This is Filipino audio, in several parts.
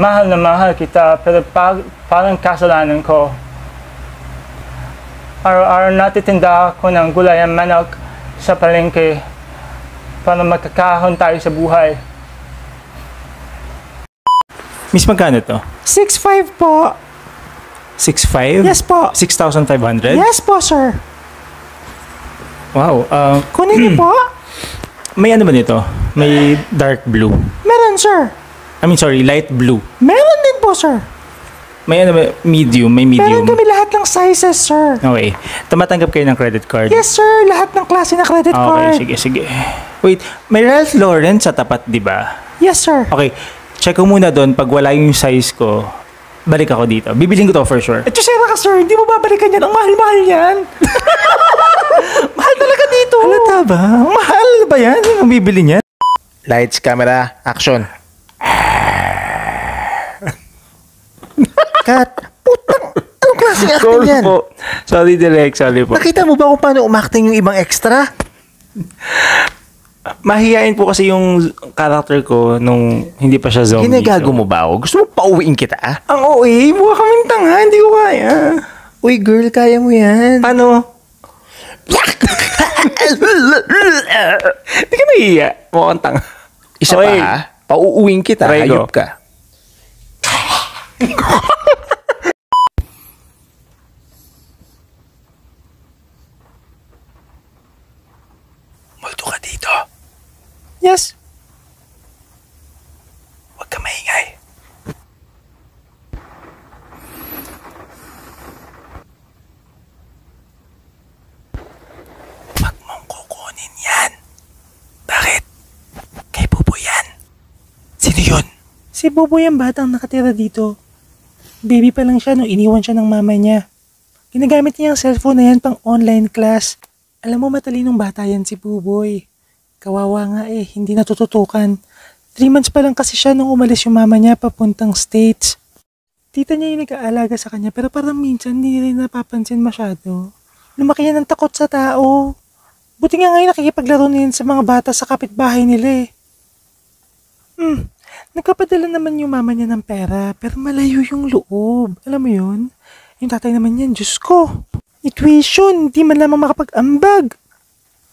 mahal na mahal kita, pero parang kasalanan ko. Araw-araw natitinda ako ng gulay at manok sa palengke para magkakahon tayo sa buhay. Miss, magkano to? 6,500 po. 6,500? Yes po. 6,500? Yes po, sir. Wow. Kunin niyo po? May ano ba nito? May dark blue? Meron, sir. Light blue. Meron din po, sir. May ano ba? Medium? May medium? Meron kami lahat ng sizes, sir. Okay. Tumatanggap kayo ng credit card? Yes, sir. Lahat ng klase na credit card. Okay, sige. Wait, may Ralph Lauren sa tapat, di ba? Yes, sir. Okay, check ko muna doon. Pag wala yung size ko, balik ako dito. Bibiling ko to for sure. Ito, sira ka, sir. Hindi mo babalikan yan. Ang mahal-mahal yan. Mahal talaga dito. Halata ba? Mahal ba yan? Yung bibili niya? Lights, camera, action. Cut. Putang, anong klaseng acting yan? Po. Sorry, Direk. Sorry po. Nakita mo ba kung paano umacting yung ibang extra? Mahihain po kasi yung character ko nung hindi pa siya zombie. Ginagago mo ba ako? Gusto mo pauwiin kita? Ang OA, mukha kaming tanga. Hindi ko kaya. Uy, girl, kaya mo yan. Paano? Hindi ka nahiya. Mukhang tanga. Isa Okay. pa ha? Pauuwing kita. Try ko. Hayop ka. Multo ka dito. Yes. Huwag ka maingay. Huwag mong kukunin yan. Bakit? Kay Bubo yan. Sino yun? Si Bobo yung batang nakatira dito. Baby pa lang siya nung iniwan siya ng mama niya. Ginagamit niya ang cellphone na yan pang online class. Alam mo, matalinong bata yan si Buboy. Kawawa nga hindi natututukan. 3 months pa lang kasi siya nung umalis yung mama niya papuntang States. Tita niya yung nag-aalaga sa kanya pero parang minsan hindi rin napapansin masyado. Lumaki yan ng takot sa tao. Buti nga ngayon nakikipaglaro na yan sa mga bata sa kapitbahay nila Nagpapadala naman yung mama niya ng pera pero malayo yung loob. Alam mo yun? Yung tatay naman yan, Diyos ko. Tuition, di man lamang makapag-ambag.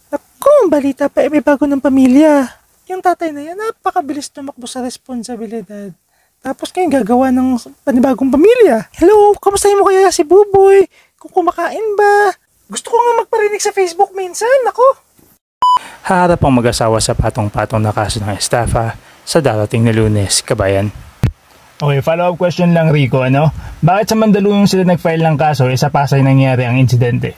Ako, balita pa may bago ng pamilya. Yung tatay na yan, napakabilis tumakbo sa responsibilidad. Tapos ngayon gagawa ng panibagong pamilya. Hello, kamustahin mo kaya si Buboy? Kung kumakain ba? Gusto ko nga magparinig sa Facebook minsan, ako. Haharap ang mag-asawa sa patong-patong na kaso ng estafa sa darating na Lunes, kabayan. Okay, follow-up question lang, Rico, ano? Bakit sa Mandaluyong sila nag-file ng kaso, sa Pasay nangyari ang insidente?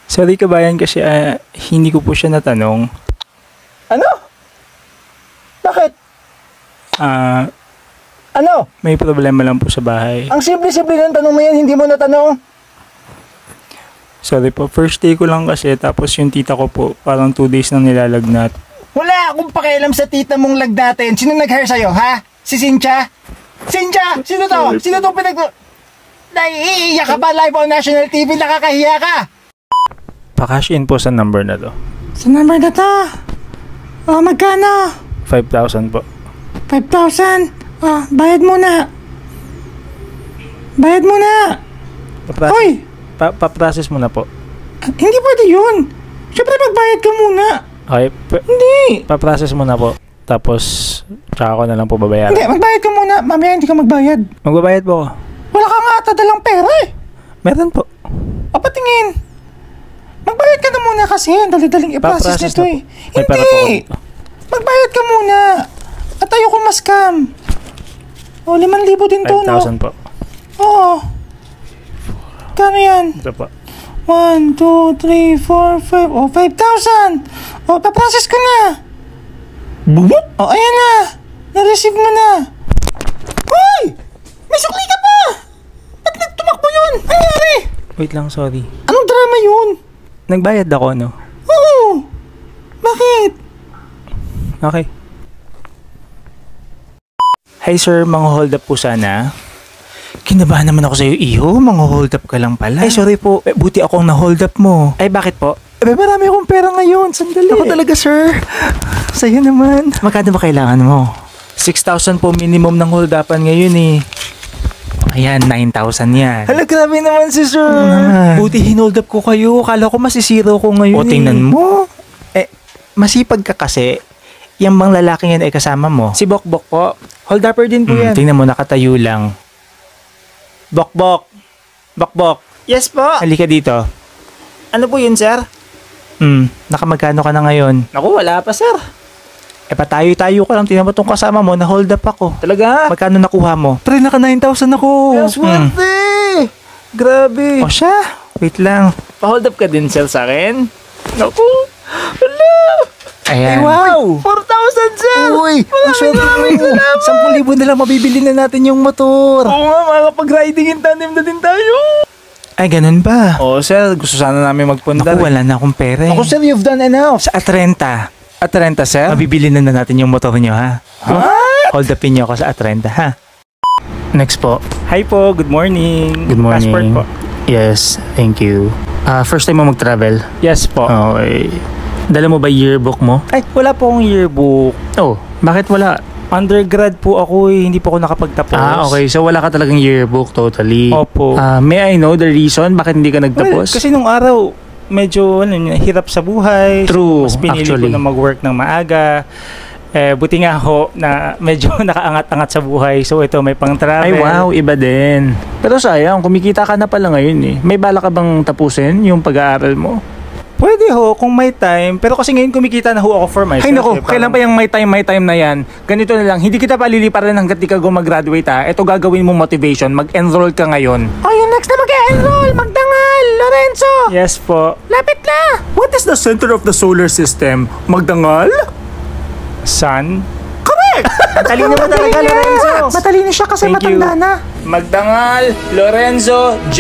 Sorry, kabayan, kasi hindi ko po siya natanong. Ano? Bakit? Ano? May problema lang po sa bahay. Ang simple-simple ng tanong mo yan, hindi mo natanong. Sorry po, first day ko lang kasi, tapos yung tita ko po, parang 2 days nang nilalagnat. Wala akong pakialam sa tita mong lagdatin. Sino nag-hire sa'yo, ha? Si Cynthia? Cynthia! Sino to? Sino to Naiiyak ka ba live on national TV? Nakakahiya ka! Pa-cash in po sa number na to. Sa number na to. Magkano? 5,000 po. 5,000. Bayad muna. Bayad muna. Hoy! Pa-process mo na po. Hindi pwede yun. Siyempre magbayad ka muna. Okay. Hindi. Pa-process mo na po. Tapos, tsaka ko na lang po babayaran. Hindi, magbayad ka muna. Mamaya hindi ka magbayad. Magbabayad po ako. Wala ka nga ata dalang pera Meron po. Patingin. Magbayad ka na muna kasi. Dali-daling i-process Pa-process nito na po. May pera po ako Hindi. dito. Magbayad ka muna. At ayoko ma-scam. 5,000 din to, no? 5,000 po. Oo. Kano yan? Ito po. 1, 2, 3, 4, 5. 5,000. Pa-process ko na. Bubot? Ayan na. Na-receive mo na. Hoy! May sukli ka pa! Ba't nagtumakbo yun? Ano nangyari? Wait lang, sorry. Anong drama yun? Nagbayad ako, no? Oo. Bakit? Okay. Hi sir, mga hold up po sana. Kinabahan naman ako sa'yo, iho. Mga hold up ka lang pala. Ay, sorry po. Buti akong na-hold up mo. Ay, bakit po? marami akong pera ngayon. Sandali. Ako talaga, sir. Sa'yo naman. Magkano ba kailangan mo? 6,000 po minimum ng hold-upan ngayon eh. Ayan, 9,000 yan. Hala, grabe naman si sir. Buti hinold up ko kayo. Kala ko masisiro ko ngayon. O, tingnan mo. Masipag ka kasi. Yung bang lalaki yan ay kasama mo? Si Bokbok po. Hold-upper din po yan. Tingnan mo, nakatayo lang. Bokbok. Bokbok. Yes po. Halika dito. Ano po yun, sir? Nakamagkano ka na ngayon? Naku, wala pa, sir. Patayo-tayo ka lang. Tingnan mo tong kasama mo na hold up ako. Talaga? Magkano nakuha mo? Pre, naka 9,000 ako. Swerte! Grabe. O siya, wait lang. Pa-hold up ka din, sir, sa akin? Naku! Hala! Ayan. Wow! 4,000, sir! Uy! Maraming salamat! 10,000 na lang, mabibili na natin yung motor. Oo nga, makakapag-riding in tandem na din tayo. Ay, ganun ba? Oo, sir. Gusto sana namin magpundar. Naku, wala na akong pera. Ako, sir, you've done enough. Sa Atrenta. Atrenta, sir? Mabibili na natin yung motor nyo, ha? Hold upin nyo ako sa Atrenta, ha? Next po. Hi po, good morning. Good morning. Passport po. Yes, thank you. First time mo mag-travel? Yes po. Okay. Dala mo ba yearbook mo? Ay, wala po akong yearbook. Oh, bakit wala? Undergrad po ako eh, hindi po ako nakapagtapos. Okay. So wala ka talagang yearbook totally. Opo. May I know the reason bakit hindi ka Well, nagtapos? kasi nung araw, medyo hirap sa buhay. True, Mas pinili actually. ko na mag-work ng maaga. Buti nga ho na medyo nakaangat-angat sa buhay. So ito, may pang-travel. Ay wow, iba din. Pero sayang, kumikita ka na pala ngayon eh. May bala ka bang tapusin yung pag-aaral mo? Pwede ho, kung may time. Pero kasi ngayon kumikita na ho ako for myself. Ay nako, eh. kailan pa yung may time na yan? Ganito na lang, hindi kita paliliparan hanggat di ka gumag-graduate ha. Ito gagawin mo motivation, mag-enroll ka ngayon. Oh, yung next na mag-enroll! Magdangal! Lorenzo! Yes po. Lapit na! What is the center of the solar system? Magdangal? Sun. Matalino mo talaga, Lorenzo! Matalino siya kasi Thank you. matanda na. Magdangal, Lorenzo J.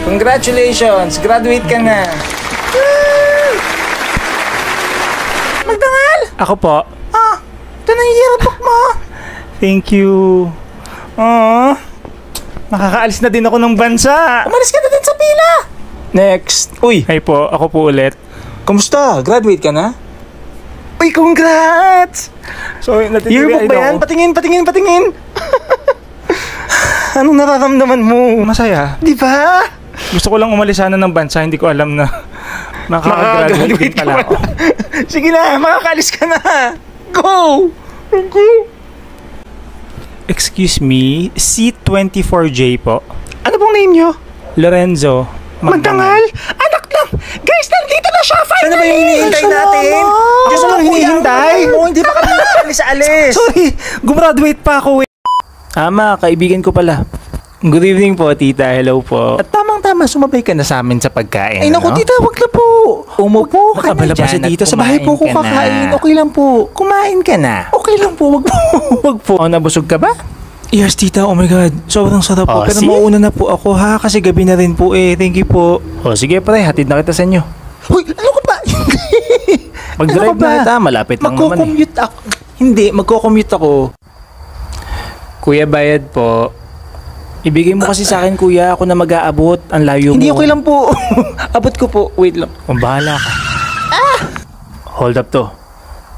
Congratulations, graduate ka na. Magdangal! Ako po. Ito na yung yearbook mo. Thank you. Makakaalis na din ako ng bansa. Umalis ka na din sa pila. Next. Uy. Hi po, ako po ulit. Kumusta? Graduate ka na? Uy, congrats! So, Yearbook ba yan? Patingin! Anong nararamdaman mo? Masaya. Di ba? Gusto ko lang umalis sana ng bansa, hindi ko alam na makakagraduate din pala ako. Sige na, makakalis ka na. Go! Excuse me, C24J po. Ano pong name nyo? Lorenzo. Magdangal? Anak lang! Guys, nandito na siya! Finally! Ano ba yung hinihintay natin? Diyos mo lang hinihintay? Hindi pa kami alis-alis. Sorry, gumraduate pa ako eh. Kaibigan ko pala. Good evening po, tita. Hello po. At tamang-tama, sumabay ka na sa amin sa pagkain. Ay naku, tita, wag na po. Umupo ka na Nakabala pa si dyan at tita. Sa bahay po ko kumain ka kakain. na. Okay lang po. Kumain ka na. Okay lang po, wag po. Wag po. Nabusog ka ba? Yes, tita. Oh my God. Sobrang sarap po. Pero sige. mauna na po ako ha. Kasi gabi na rin po eh. Thank you po. Sige pre, hatid na kita sa inyo. Uy, ano ka ba? Mag-drive Ano ka ba? na kita, malapit lang naman eh. Magko-commute ako. Hindi, magko-commute ako. Kuya, bayad po. Ibigay mo kasi sa akin, kuya. Ako na mag-aabot. Ang layo mo. Hindi, okay lang po. Abot ko po. Wait lang. Kung bahala ka. Hold up to.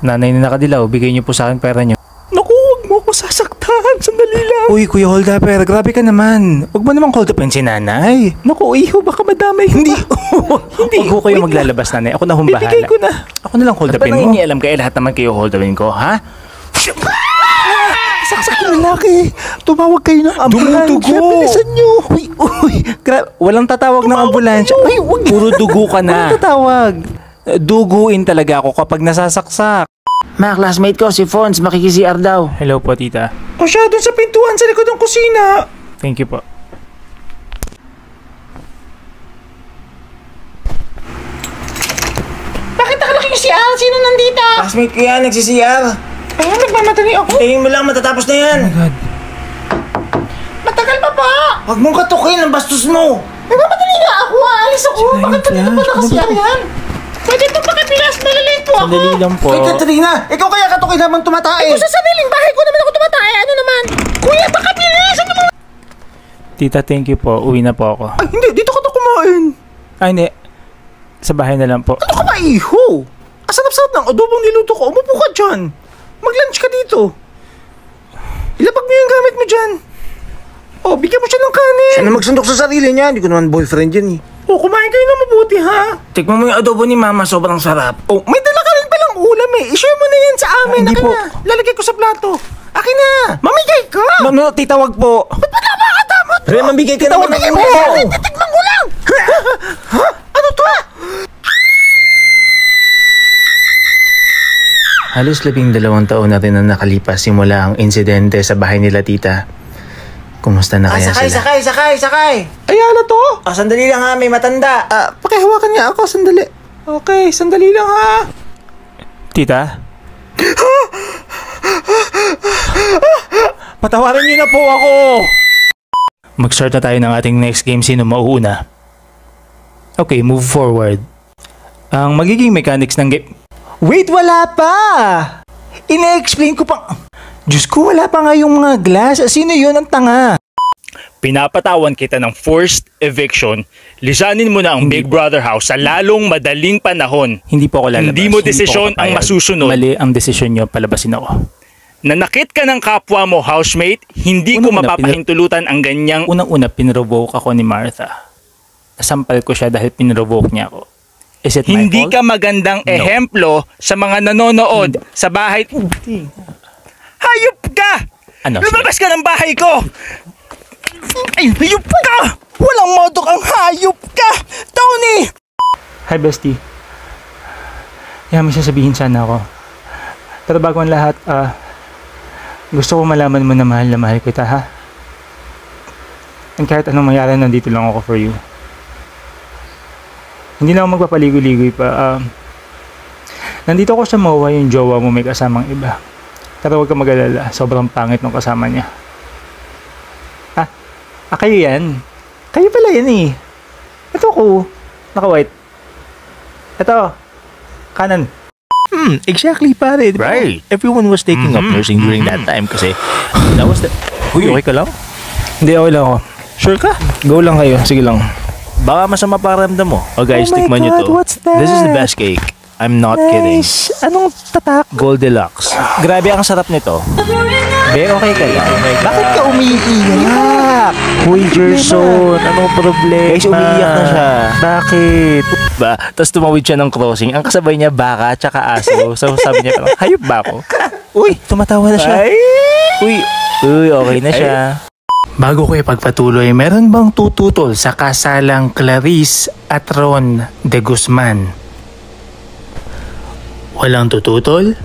Nanay na nakadilaw, bigay niyo po sa akin pera niyo. Naku, huwag mo ako sasaktan. Sandali lang. Uy, Kuya Holdapper, grabe ka naman. Huwag mo namang hold upin si nanay. Naku, iho, baka madamay. Hindi. Hindi. Huwag ko kayo maglalabas, nanay. Ako na hong bahala. Bibigay ko na. Ako na lang hold upin mo. Ba't alam kayo lahat naman kayo hold upin ko, ha? Saksak na lalaki. Tumawag kayo ng ambulansya. Dumudugo. Bilisan nyo. Uy, Walang tatawag ng ambulansya. Ay, wag. Puro dugo ka na. Walang tatawag. Duguin talaga ako kapag nasasaksak. Mga classmate ko, si Fons, makikisiar daw. Hello po, tita. O siya, dun sa pintuan sa likod ng kusina. Thank you po. Bakit nakakikisiar? Sino nandito? Classmate ko yan, nagsisiyar. Ayun, nagmamadali ako. Tingin mo lang, matatapos na yan. Oh my God. Matagal pa pa. Huwag mong katukin ang bastos mo. Nagmamadali nga ako. Aalis ako. Sila Bakit pa yung dito pa flash? nakasiyar yan? Pwede ito pakipilas. Malilate po ako. Sandali lang po. Ay, Katrina, ikaw kaya katukin habang tumatay. Kung sa sariling bahay ko naman ako tumatay. Ano naman? Kuya, pakipilis. Ano naman? Tita, thank you po. Uwi na po ako. Ay, hindi, dito ka na kumain. Ay, hindi. Sa bahay na lang po. Ano ka ba, iho? Asarap-sarap ng adobong niluto ko. Umupo ka dyan. Mag-lunch ka dito. Ilapag mo yung gamit mo dyan. Oh, bigyan mo siya ng kanin. Siya na magsundok sa sarili niya. Hindi ko naman boyfriend yan eh. Oh, kumain kayo na mabuti ha. Tikman mo yung adobo ni Mama, sobrang sarap. Oh, may dala ka rin palang ulam eh. I-share mo na yan sa amin. Hindi Akin po. na. Lalagay ko sa plato. Akin na. Mamigay ka. No, tita, wag po. Ba't ba napakadamot? Ren, mamigay ka naman ng mo. Titikman ko lang. Ha? Ano to? Halos 12 taon na rin ang nakalipas simula ang insidente sa bahay nila tita. Kumusta na kaya sila? Sakay! Ay, ano to? Oh, sandali lang ha, may matanda. Pakihawakan niya ako, sandali. Okay, sandali lang ha. Tita? Patawarin niyo na po ako! Mag-start na tayo ng ating next game. Sino mauuna? Okay, move forward. Ang magiging mechanics ng game... Wait, wala pa! Ine-explain ko pa... Diyos ko, wala pa nga yung mga glass. Sino yun ang tanga? Pinapatawan kita ng forced eviction. Lisanin mo na ang Big Brother house sa lalong madaling panahon. Hindi po ako lalabas. Hindi mo desisyon po ako ang papayag. masusunod. Mali ang desisyon nyo, palabasin ako. Nanakit ka ng kapwa mo, housemate, hindi ko Unang-una, mapapahintulutan ang ganyang... Unang-una, pinrovoke ako ni Martha. Nasampal ko siya dahil pinrovoke niya ako. Is it my Hindi fault? ka magandang No. ehemplo sa mga nanonood sa bahay. Hayop ka! Ano? Lumabas ka ng bahay ko! Ay, hayop ka! Walang modok ang hayop ka! Tony! Hi, bestie. May sasabihin sana ako. Pero bago ang lahat, gusto ko malaman mo na mahal kita, ha? And kahit anong mangyari, nandito lang ako for you. Hindi na ako magpapaligoy-ligoy pa. Nandito ako sa MOA, yung jowa mo may kasamang iba. Pero huwag ka mag-alala, sobrang pangit ng kasama niya. Kayo yan? Kayo pala yan eh. Ito ako. Naka-white. Ito. Kanan. Exactly, pare. Diba? Right. Everyone was taking up nursing during that time kasi that was the... Uy, okay ka lang? Hindi, okay lang ako. Sure ka? Go lang kayo. Sige lang. Baka masama pakiramdam mo. Oh guys, Oh my tikman nyo God, to. what's that? This is the best cake. I'm not kidding. Nice. Anong tatak? Goldilocks. Grabe ang sarap nito. Be, okay ka lang. Bakit ka umiiyak? Uy, Gerson, anong problema? Guys, umiiyak na siya. Bakit? Ba? Tapos tumawid siya ng crossing. Ang kasabay niya baka tsaka aso. So sabi niya parang, hayop ba ako? Uy, tumatawa na siya. Uy, okay na siya. Bago ko ipagpatuloy, meron bang tututol sa kasalang Clarice at Ron de Guzman? Walang tututol?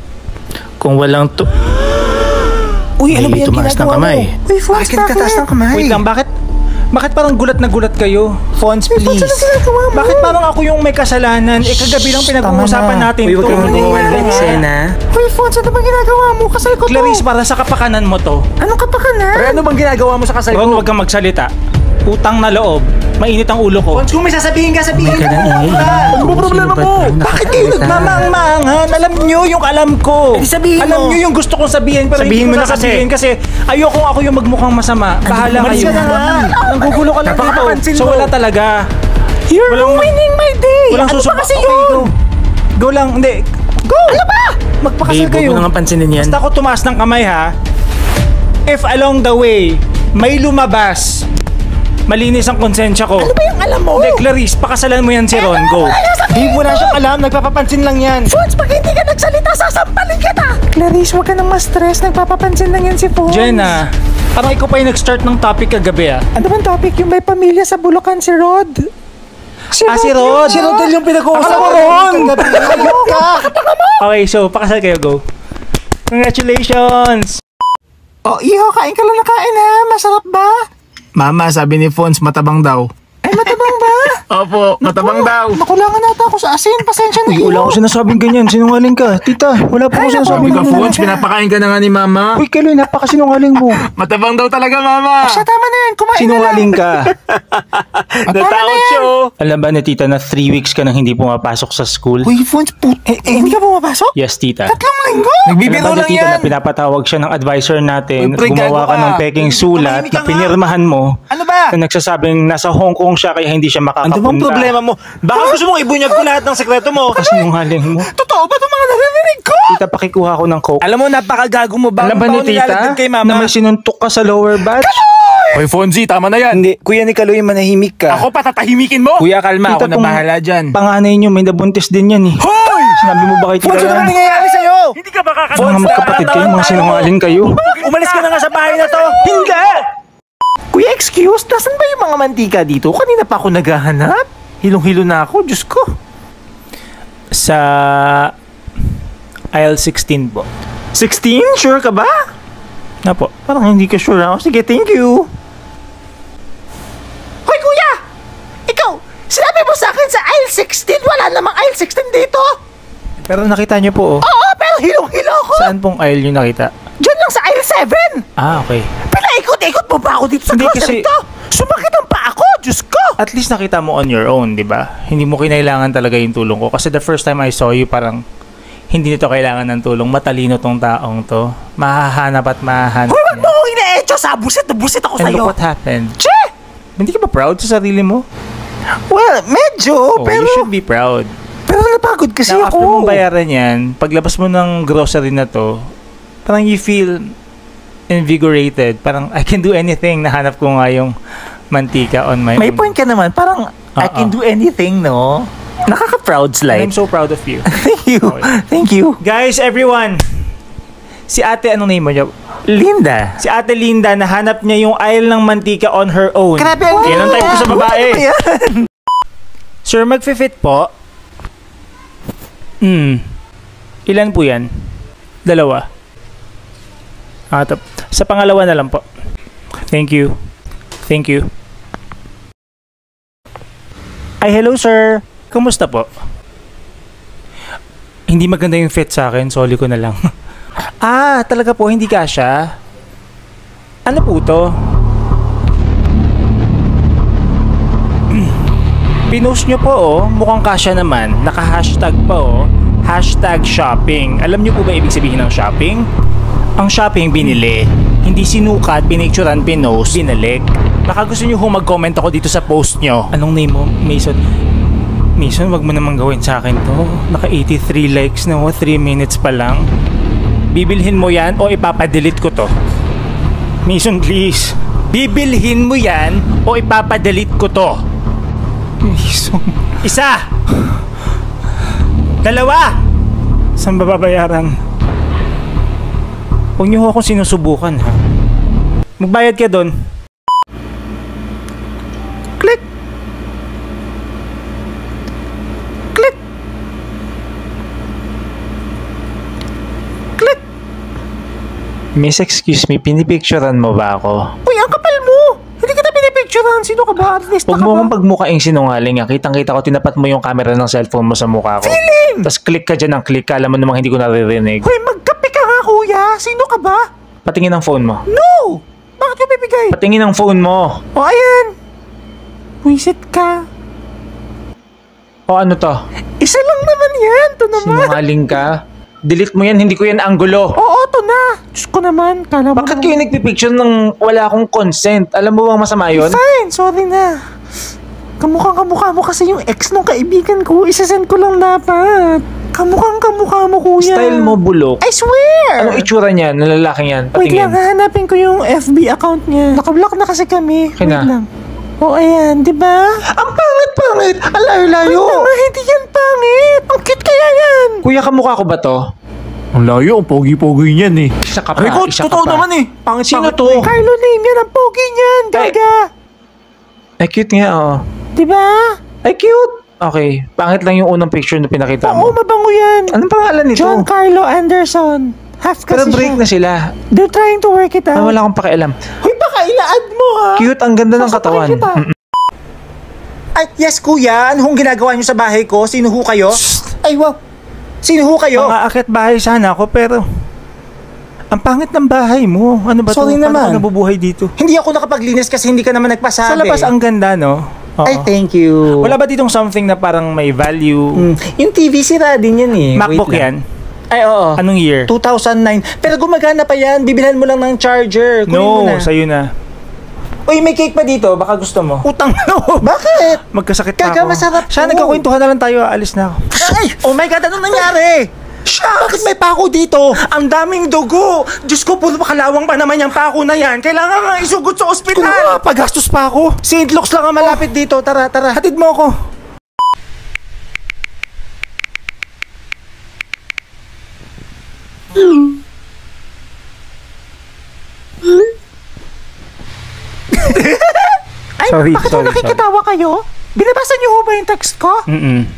Kung walang Uy, ano ba May yung tumaas ng ginagawa kamay. mo? Uy, Fons, bakit? Tataas ng kamay? Wait lang, bakit parang gulat na gulat kayo? Fons, please. Ano ginagawa mo? Bakit parang ako yung may kasalanan? Kagabi lang pinag-uusapan natin Uy, huwag to. kang gumawa ng eksena. Uy, Fons, ano bang ginagawa mo? Kasal ko to. Clarice, para sa kapakanan mo to. Anong kapakanan? Pero ano bang ginagawa mo sa kasal Ron, ko? huwag kang magsalita. Utang na loob. Mainit ang ulo ko. Fons, kung may sasabihin ka, sabihin ka. Ano ba problema mo? Bakit kayo nagmamaang-maangan? Alam nyo yung alam ko. Eh, sabihin Alam mo. nyo yung gusto kong sabihin pero Sabihin hindi mo ko na kasi. sasabihin kasi ayokong ako yung magmukhang masama. Bahala umalis kayo. ka na nga. Nanggugulo ka lang Napakapansin dito. So mo. wala talaga. You're Walang- ruining my day. Walang Ano ba susupa. kasi Okay, yun? go. Go lang. Hindi. Go! Ano ba? Magpakasal kayo. Huwag mo nang pansinin yan. Basta ako tumaas ng kamay ha. If along the way may lumabas, malinis ang konsensya ko. Ano ba yung alam mo? Hindi, Clarice, pakasalan mo yan si Ron. Go. Hindi mo na siyang alam, nagpapapansin lang yan. Fons, pag hindi ka nagsalita, sasampalin kita. Clarice, huwag ka nang ma-stress. Nagpapapansin lang yan si Fons. Jenna, parang ikaw pa yung nag-start ng topic kagabi ah. Ano bang topic? Yung may pamilya sa Bulacan, si Rod. Si Rod! Si Rodel yung pinag-uusapan Akala ko Ron! Hayop ka! Okay, so pakasal kayo, go. Congratulations! Oh, iho, kain ka lang na kain ha. Masarap ba? Mama, sabi ni Fons, matabang daw. Ay, matabang ba? Opo, matabang daw. Nakulangan nata ako sa asin. Pasensya na. Uy, wala akong sinasabing ganyan. Sinungaling ka. Tita, wala pa akong sinasabing Sabi ka, ganyan. Fons, pinapakain ka na nga ni Mama. Uy, Keloy, napakasinungaling mo. Matabang daw talaga, Mama. Siya, tama na yan. Kumain na lang. Sinungaling ka. Natakot siya, oh. Alam ba ni Tita na 3 weeks ka nang hindi pumapasok sa school? Uy, Fons, hindi ka pumapasok? Yes, Tita. Tatlong linggo? Nagbibiro Alam ba lang ni Tita yan. na pinapatawag siya ng advisor natin, Uy, pre, gumawa gago ka ka. ng peking sulat Tumahimik na ka nga. pinirmahan mo Ano ba? na nagsasabing nasa Hong Kong siya siya kaya hindi siya Ano makakapunta. bang problema mo? Baka gusto mong ibunyag ko lahat ng sekreto mo. Kasinungaling mo. Totoo ba itong mga naririnig ko? Tita, pakikuha ko ng coke. Alam mo, napakagago mo. Alam ba ni Tita kay na mama? may sinuntok ka sa lower batch? Hoy Fonzie, tama na yan. Hindi, Kuya ni Kaloy, manahimik ka. Ako patatahimikin mo. Kuya, kalma. Ako Tita, na bahala dyan. Panganay niyo, may nabuntis din yan eh. Hoy! Sinabi mo ba kay Tita Fonz, ano yan? nangyayari sa'yo? Hindi ka ba Mga magkapatid kayo, mga sinungaling kayo. Umalis ka na nga sa bahay na to. Hindi! Kuya, excuse, nasan ba yung mga mantika dito? Kanina pa ako naghahanap. Hilong-hilo na ako, Diyos ko. Sa aisle 16 po. 16? Sure ka ba? Na po. Parang hindi ka sure ako. Sige, thank you. Hoy, kuya! Ikaw, sinabi mo sa akin sa aisle 16, wala namang aisle 16 dito. Pero nakita niyo po oh. Oo, pero hilong-hilo ako. Saan pong aisle niyo nakita? Diyan lang sa aisle 7. Ah, okay. Pinaikot-ikot mo ba ako dito sa Hindi, grocery kasi- to? Sumakit ang paa ko, Diyos ko. At least nakita mo on your own, di ba? Hindi mo kinailangan talaga yung tulong ko. Kasi the first time I saw you, parang hindi nito kailangan ng tulong. Matalino tong taong to. Mahahanap at mahahanap Hoy, wag mo niya. akong ina-echo sa busit na busit ako And sa'yo. look what happened. Che! Hindi ka ba proud sa sarili mo? Well, medyo, Oh, pero... you should be proud. Pero napagod kasi Now, after ako. mong bayaran yan, paglabas mo ng grocery na to, parang you feel invigorated. Parang, I can do anything. Nahanap ko nga yung mantika on my May own. point ka naman, parang I can do anything, no? Nakaka-proud And slide. I'm so proud of you. Thank you. Okay. Thank you. Guys, everyone! Si ate, anong name mo niya? Linda. Si ate Linda, nahanap niya yung aisle ng mantika on her own. Grabe ang Yan ang type ko sa babae. Ano ba yan? Sir, magfi-fit po? Ilan po yan? Dalawa. Sa pangalawa na lang po. Thank you. Thank you. Ay, hello sir. Kumusta po? Hindi maganda yung fit sa akin. Soli ko na lang. Ah, talaga po. Hindi kasya. Ano po to? Pinost nyo po oh. Mukhang kasya naman. Naka-hashtag pa oh. Hashtag shopping. Alam nyo po ba ibig sabihin ng shopping? Ang shopping binili. Hindi sinukat, pinicturean, pinost, binalik. Baka gusto nyo mag-comment ako dito sa post nyo. Anong name mo? Mason. Mason, wag mo naman gawin sa akin to. Naka 83 likes na 3 minutes pa lang. Bibilhin mo yan o ipapadelete ko to? Mason, please. Bibilhin mo yan o ipapadelete ko to? Mason. Isa! Dalawa! Saan ba babayaran? Huwag niyo akong sinusubukan ha. Magbayad ka doon. Click! Click! Click! Miss, excuse me, pinipicturean mo ba ako? Uy, ang kapal mo! Hindi kita pinipicturean. Sino ka ba? Artista Huwag ka mo ba? akong pagmukaing sinungaling ha. Kitang-kita ko, tinapat mo yung camera ng cellphone mo sa mukha ko. Feeling! Tapos click ka dyan ng click. Alam mo namang hindi ko naririnig. Hoy, magkape ka nga, kuya. Sino ka ba? Patingin ang phone mo. No! Bakit yung bibigay? Patingin ang phone mo. O, ayan. Wisit ka. O ano to? Isa lang naman yan. Ito naman. Sinungaling ka? Delete mo yan, hindi ko yan anggulo. Oo, ito na. Diyos ko naman. Kala mo Bakit naman- kayo nagpipicture ng wala akong consent? Alam mo bang masama yun? Fine, sorry na. Kamukha mo kasi yung ex nung kaibigan ko. Isasend ko lang dapat. Kamukha mo, kuya. Style mo bulok. I swear! Anong itsura niya? Ng lalaking yan? Wait lang, Patingin. hahanapin ko yung FB account niya. Nakablock na kasi kami. Okay Wait na. lang. O, ayan, di ba? Ang pangit! Ang layo-layo! Wait lang, hindi yan pangit! Ang cute kaya yan! Kuya, kamukha ko ba to? Ang layo, ang pogi-pogi niyan eh. Isa ka pa. Ay ko, isa ka totoo pa. naman eh. Pangit Sino pangit to? eh. Carlo name yan, ang pogi niyan, gaga! Ay, cute nga, oh. Di ba? Ay, cute! Okay, pangit lang yung unang picture na pinakita Oo, mo. mabango yan. Anong pangalan nito? John Carlo Anderson. Half Pero kasi break siya. na sila. They're trying to work it Ah, out. wala akong pakialam. Hoy, baka ina-add mo ha. Cute, ang ganda ng Sasapakin katawan. kita. Ay, yes kuya. Ano hong ginagawa niyo sa bahay ko? Sino ho kayo? Ay, wow. Sino ho kayo? Mga akit bahay sana ako, pero... Ang pangit ng bahay mo. Ano ba Sorry to? naman. Paano ka nabubuhay dito? Hindi ako nakapaglinis kasi hindi ka naman nagpasabi. Sa labas ang ganda, no? Oo. Ay, thank you. Wala ba ditong something na parang may value? Yung TV sira din yan eh. MacBook Wait lang. yan? Ay, oo. Anong year? 2009. Pero gumagana pa yan. Bibilhan mo lang ng charger. Kunin mo No, na. sa'yo na. Uy, may cake pa dito. Baka gusto mo. Utang no. Bakit? Magkasakit pa Gaga, ako. masarap Siya, to. nagkakwentuhan na lang tayo. Alis na ako. Ay! Oh my God, anong nangyari? Bakit may pako dito? Ang daming dugo. Diyos ko, puro kalawang pa naman yung pako na yan. Kailangan nga isugot sa ospital. Pagastos pa ako. St. Luke's lang ang malapit dito. Tara, tara. Hatid mo ako. Ay, Sorry, bakit sorry, nakikitawa kayo? Binabasa niyo ho ba yung text ko?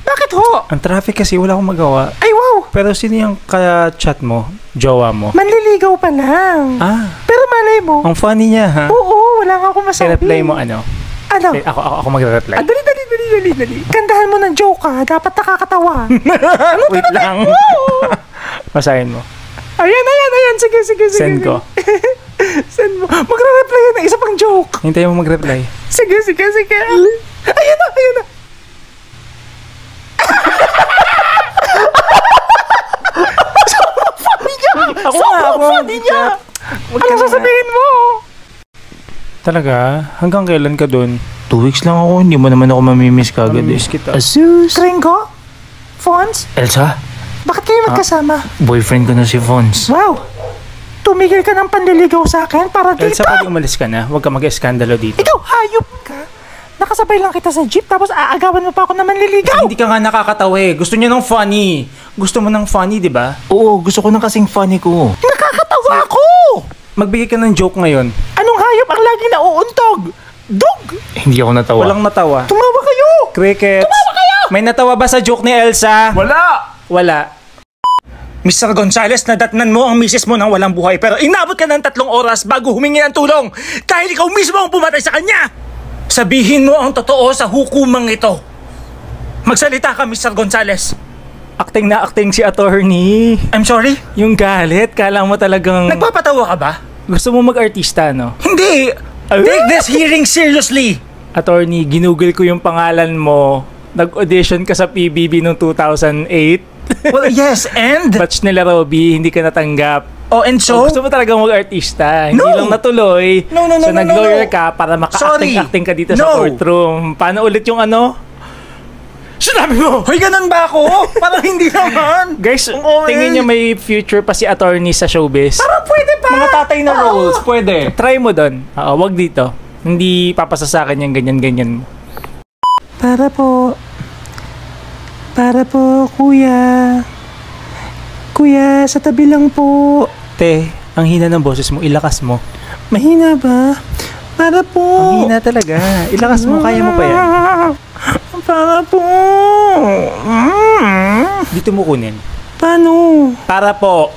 Bakit ho? Ang traffic kasi wala akong magawa. Ay, wow! Pero sino yung ka-chat mo? Jowa mo? Manliligaw pa lang. Ah, Pero malay mo, ang funny niya ha? oo, wala nga akong masabi. I-reply mo ano? Ano? Eh, ako magre-reply. Dali. Kandahan mo ng joke ha. Dapat nakakatawa. Wait lang. Basahin mo. Ayan. Sige. Send ko. Send mo. Magre-reply yan ng isa pang joke. Hintayin mo mag-reply. Sige. Ayan na. Ako nga. Ano sasabihin mo? Talaga? Hanggang kailan ka dun? 2 weeks lang ako, hindi mo naman ako mamimiss kagad eh. Miss kita. Asus! Kringo? Fons? Elsa, Bakit kayo magkasama? boyfriend ko na si Fons. Wow! Tumigil ka ng panliligaw sa akin para dito. Elsa, pwede umalis ka na. Huwag ka mag-eskandalo dito. Ikaw, hayop ka. Nakasabay lang kita sa jeep tapos aagawan mo pa ako na manliligaw. Hindi ka nga nakakatawa eh. Gusto niya ng funny. Gusto mo ng funny, di ba? Oo, gusto ko na kasing funny ko. Nakakatawa ako! Magbigay ka ng joke ngayon. Anong hayop ang lagi nauuntog? Dog! Hindi ako natawa. Walang natawa. Tumawa kayo! Crickets. Tumawa kayo! May natawa ba sa joke ni Elsa? Wala. Mr. Gonzales, nadatnan mo ang misis mo nang walang buhay pero inabot ka ng 3 oras bago humingi ng tulong dahil ikaw mismo ang pumatay sa kanya. Sabihin mo ang totoo sa hukumang ito. Magsalita ka, Mr. Gonzales. Acting na acting si attorney. I'm sorry? Yung galit, kala mo talagang... Nagpapatawa ka ba? Gusto mo mag-artista, no? Hindi! Take this hearing seriously! Attorney, ginugol ko yung pangalan mo. Nag-audition ka sa PBB noong 2008. Well, yes, and? Batch nila Robby, hindi ka natanggap. Oh, and so? Gusto mo talaga mag-artista. No! Hindi lang natuloy. No, So nag-lawyer no. ka para Sorry. maka-acting ka dito No. sa courtroom. Paano ulit yung ano? Sinabi mo! Hoy, ganun ba ako? Parang hindi naman! Guys, Oo, tingin niyo may future pa si attorney sa showbiz? Parang pwede pa! Mga tatay na roles, pwede. Try mo doon. Wag dito. Hindi papasa sa akin yung ganyan-ganyan mo. Para po, kuya. Kuya, sa tabi lang po. Te, ang hina ng boses mo, ilakas mo. Mahina ba? Para po. Ang hina talaga. Ilakas mo, kaya mo pa yan. Para po. Dito mo kunin. Paano? Para po.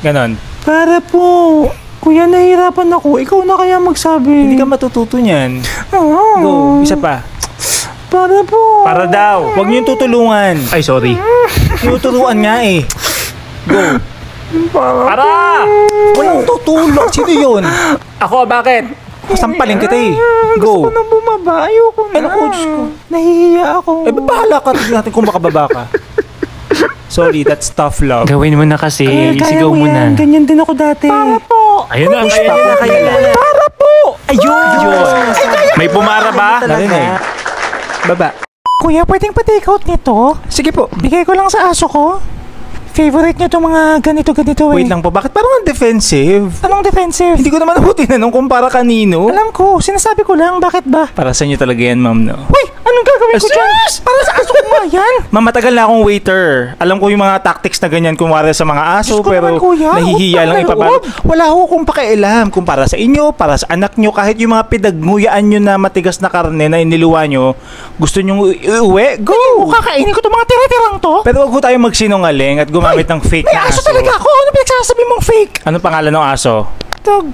Ganon. Para po. Kuya, nahihirapan ako. Ikaw na kaya magsabi. Hindi ka matututo niyan. Oo. Go, isa pa. Para po. Para daw. Huwag niyong tutulungan. Ay, sorry. Tinuturuan nga eh. Go. Para! Walang tutulong. Sino yun? Ako, bakit? Sampalin kita eh. Gusto ko Go. nang bumaba. Ayoko na. Ano, coach ko? Nahihiya ako. Eh, bahala ka. Tignan natin kung makababa ka. Sorry, that's tough love. Gawin mo na kasi, Kaya isigaw mo na. yan. Ganyan din ako dati. Para po. Ayun na, kaya na. Para po. Ayun! May pumara ba? Narinig. Baba. Kuya, pwedeng pa-take out nito? Sige po. Bigay ko lang sa aso ko. Favorite niyo itong mga ganito-ganito eh. Wait lang po. Bakit parang ang defensive? Anong defensive? Hindi ko naman ako tinanong kung para kanino. Alam ko, sinasabi ko lang, bakit ba? Para sa inyo talaga yan, ma'am, no? Uy, anong gagawin ko dyan? Para sa aso ko nga yan. Ma'am, matagal na akong waiter. Alam ko yung mga tactics na ganyan kumwari sa mga aso, Diyos ko pero naman, kuya. nahihiya Huwag lang na, ipabalot. huwag. Wala ako kung pakialam kung para sa inyo, para sa anak nyo, kahit yung mga pinagnguyaan nyo na matigas na karne na iniluwa nyo, gusto nyo iuwi, go! O, kakainin ko itong mga tira-tirang to. Pero wag ko tayo magsinungaling at gumamit ng fake May na aso aso. talaga ako. Ano pinagsasabi mong fake? Ano pangalan ng aso? Dog.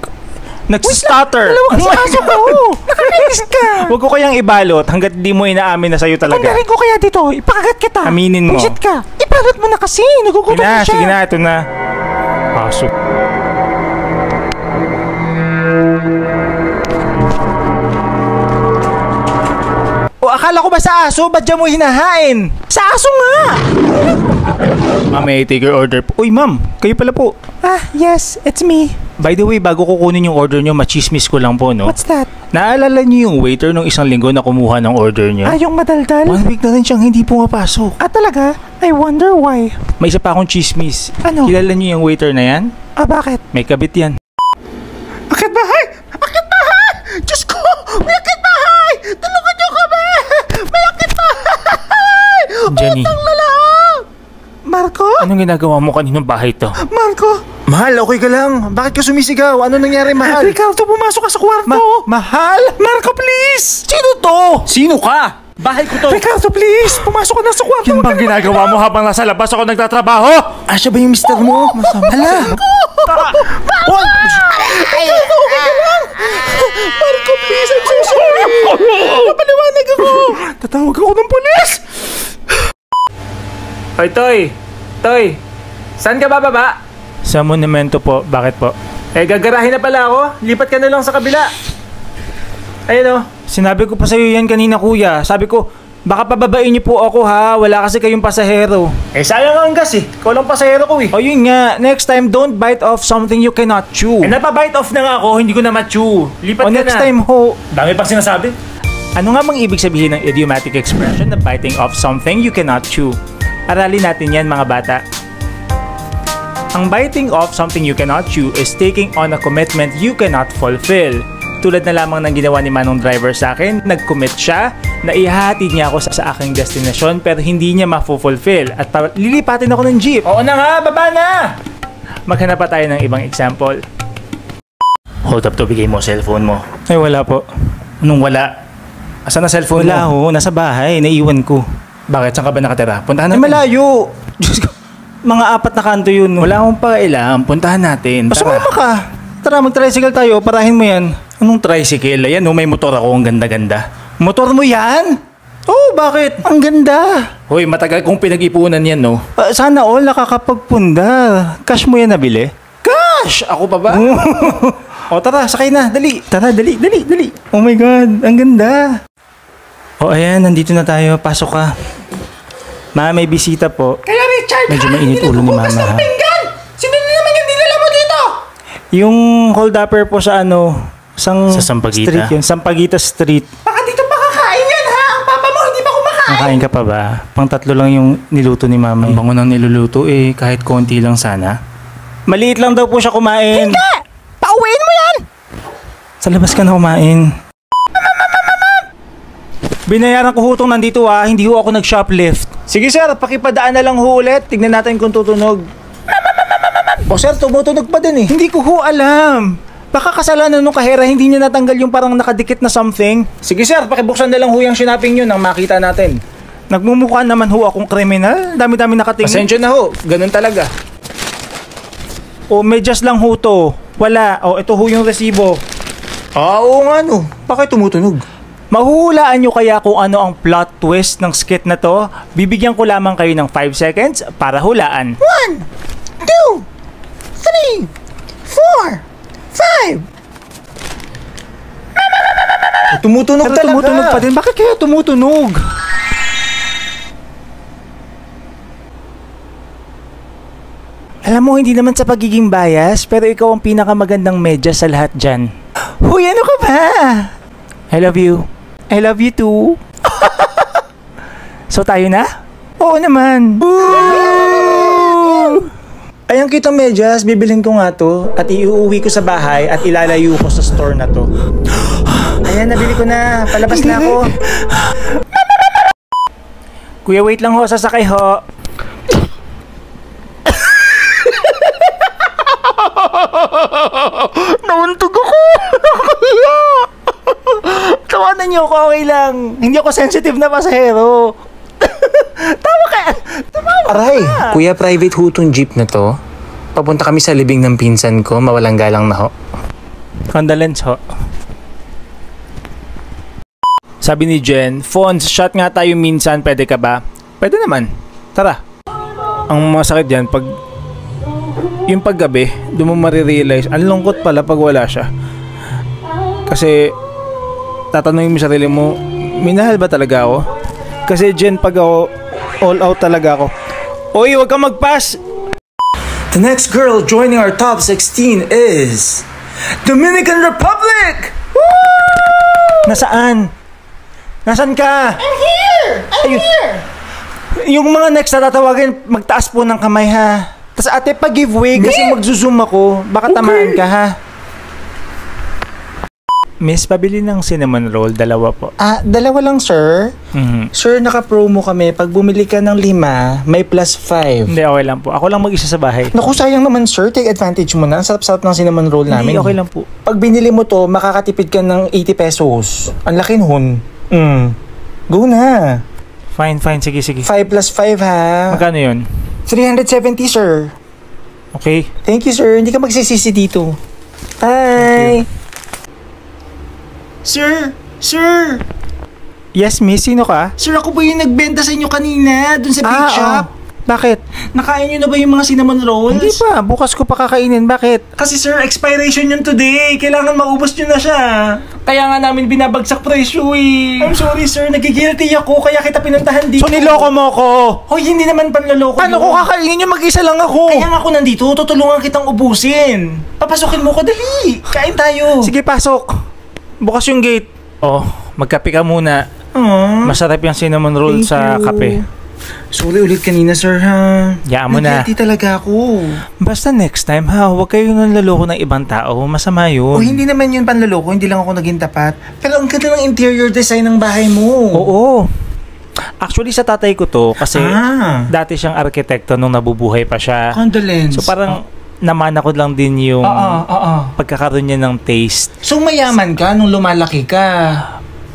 Nagstutter! Dalawang sa aso ko. Nakakainis ka. Wag ko kayang ibalot hanggat di mo inaamin na sa'yo talaga. Pundarin ko kaya dito. Ipakagat kita. Aminin mo. Bullshit ka. Ibalot mo na kasi. Nagugutom na siya. Sige na, ito na. Aso. O akala ko ba sa aso? Ba't dyan mo hinahain? Sa aso nga. Ma'am, may I take your order po? Uy, ma'am, kayo pala po. Ah, yes, it's me. By the way, bago kukunin yung order nyo, machismis ko lang po, no? What's that? Naalala nyo yung waiter nung isang linggo na kumuha ng order nyo? Ah, yung madaldal? 1 week na rin siyang hindi pumapasok. Ah, talaga? I wonder why. May isa pa akong chismis. Ano? Kilala nyo yung waiter na yan? Ah, bakit? May kabit yan. Akit bahay! Akit bahay! Diyos ko! May akit bahay! Tulungan niyo kami! May akit bahay! Jenny, Marco? anong ginagawa mo kaninong bahay to? Marco? Mahal, okay ka lang? Bakit ka sumisigaw? Ano nangyari, mahal? Ricardo, pumasok ka sa kwarto. Mahal? Marco, please! Sino to? Sino ka? Bahay ko to. Ricardo, please! Pumasok ka na sa kwarto. Yan bang ginagawa mo habang nasa labas ako nagtatrabaho? Siya ba yung mister mo? Hala! Hoy! Marco, please! I'm so sorry! Napaliwanag ako! Tatawag ako ng polis! Hoy, Toy, saan ka bababa? Sa monumento po. Bakit po? Gagarahin na pala ako. Lipat ka na lang sa kabila. Ayun o. Sinabi ko pa sa'yo yan kanina, kuya. Sabi ko, baka pababain niyo po ako ha. Wala kasi kayong pasahero. Sayang ang gas eh. Ikaw lang pasahero ko eh. O yun nga, next time, don't bite off something you cannot chew. Napabite off na nga ako, hindi ko na ma-chew. Lipat O ka next na. time ho. Dami pang sinasabi. Ano nga bang ibig sabihin ng idiomatic expression na biting off something you cannot chew? Aralin natin yan, mga bata. Ang biting off something you cannot chew is taking on a commitment you cannot fulfill. Tulad na lamang ng ginawa ni Manong Driver sa akin, nag-commit siya na ihahatid niya ako sa aking destinasyon pero hindi niya ma-fulfill at lilipatin ako ng jeep. Oo na nga, baba na! Maghanap pa tayo ng ibang example. Hold up to, bigay mo cellphone mo. Ay, wala po. Anong wala? Asan na cellphone Wala mo? ho, nasa bahay, naiwan ko. Bakit? Saan ka ba nakatira? Puntahan Ay, natin. malayo! Diyos ko, mga 4 na kanto yun. Wala akong pakialam. Puntahan natin. Sumama ka. Tara, mag-tricycle tayo. Parahin mo yan. Anong tricycle? Ayan, may motor ako. Ang ganda-ganda. Motor mo yan? Oh, bakit? Ang ganda. Hoy, matagal kong pinag-ipunan yan, no? Sana all nakakapagpundar. Cash mo yan nabili? Cash! Ako pa ba? O tara, sakay na. Dali. Tara, dali. Oh my God, ang ganda. O ayan, nandito na tayo. Pasok ka. Ma, may bisita po. Kaya Richard, Medyo mainit ulo ni Mama. Ha? pinggan! Sino na naman yung dinala mo dito? Yung hold-upper po sa Sa Sampaguita? Street yun. Sampaguita Street. Baka dito pa kakain yan ha? Ang papa mo hindi pa kumakain. Nakain ka pa ba? Pang 3 lang yung niluto ni Mama. Ang bango ng niluluto eh. Kahit konti lang sana. Maliit lang daw po siya kumain. Pauwiin mo yan! Sa labas ka na kumain. Binayaran ko hutong nandito hindi ho ako nag-shoplift. Sige sir, pakipadaan na lang ho ulit. Tignan natin kung tutunog. O sir, tumutunog pa din eh. Hindi ko ho alam. Baka kasalanan nung kahera, hindi niya natanggal yung parang nakadikit na something. Sige sir, pakibuksan na lang ho yung sinapping yun nang makita natin. Nagmumukha naman ho akong kriminal. Dami-dami nakatingin. Pasensya na ho. Ganun talaga. O medyas lang ho to. Wala. O ito ho yung resibo. Oo nga no. Bakit tumutunog? Mahuhulaan nyo kaya kung ano ang plot twist ng skit na to? Bibigyan ko lamang kayo ng 5 seconds para hulaan. 1, 2, 3, 4, 5. Tumutunog Pero talaga. tumutunog pa din. Bakit kaya tumutunog? Alam mo, hindi naman sa pagiging bias, pero ikaw ang pinakamagandang medyas sa lahat dyan. Huy, ano ka ba? I love you. I love you too. So tayo na? Oo naman. Ayan kitang medyas, bibilhin ko nga to at iuwi ko sa bahay at ilalayo ko sa store na to. Ayan, nabili ko na. Palabas na ako. Kuya, wait lang ho. Sasakay ho. Nauntog ako. Nakakaya. Tawanan niyo ako. Okay lang. Hindi ako sensitive na pasahero. Tawa ka. Aray, kuya, private ho tong jeep na to. Papunta kami sa libing ng pinsan ko. Mawalang galang na ho. Condolence ho. Sabi ni Jen, Fons, shot nga tayo minsan, pwede ka ba? Pwede naman. Tara. Ang masakit dyan, pag yung paggabi, doon mo marirealize, ang lungkot pala pag wala siya. Kasi, tatanungin mo sarili mo, minahal ba talaga ako? Kasi Jen, pag ako, all out talaga ako. Uy, huwag kang mag-pass. The next girl joining our top 16 is Dominican Republic! Woo! Nasaan? Nasaan ka? I'm here! I'm here! Yung mga next na tatawagin, magtaas po ng kamay ha. Tapos ate, pag-giveaway kasi magzo-zoom ako. Baka tamaan ka ha. Miss, pabili ng cinnamon roll, 2 po. Dalawa lang, sir. Mhm. Sir, naka-promo kami. Pag bumili ka ng 5, may plus 5. Hindi, okay lang po. Ako lang mag-isa sa bahay. Naku, sayang naman, sir. Take advantage mo na. Ang sarap-sarap ng cinnamon roll namin. Hindi, okay lang po. Pag binili mo to, makakatipid ka ng 80 pesos. Ang laki nun. Go na. Fine. Sige. 5 plus 5, ha? Magkano yun? 370, sir. Okay. Thank you, sir. Hindi ka magsisisi dito. Bye. Sir! Yes, miss. Sino ka? Sir, ako po yung nagbenta sa inyo kanina dun sa bake shop. Bakit? Nakain nyo na ba yung mga cinnamon rolls? Hindi pa. Bukas ko pa kakainin. Bakit? Kasi sir, expiration yun today. Kailangan maubos nyo na siya. Kaya nga namin binabagsak presyo eh. I'm sorry sir, nagigilty ako kaya kita pinuntahan dito. So niloko mo ko? Hoy, hindi naman panloloko Paano ko kakainin yun? Mag-isa lang ako. Kaya nga ako nandito, tutulungan kitang ubusin. Papasukin mo ko, dali. Kain tayo. Sige, pasok. Bukas yung gate. Oh, magkape ka muna. Masarap yung cinnamon roll sa kape. Sorry ulit kanina, sir, ha? Yaan mo na. Nag-guilty talaga ako. Basta next time, ha? Huwag kayo nanloloko ng ibang tao. Masama yun. O, hindi naman yun panloloko. Hindi lang ako naging tapat. Pero ang ganda ng interior design ng bahay mo. Oo. Actually, sa tatay ko to, kasi dati siyang arkitekto nung nabubuhay pa siya. Condolence. So, parang namana ko lang din yung pagkakaroon niya ng taste. So, mayaman ka nung lumalaki ka?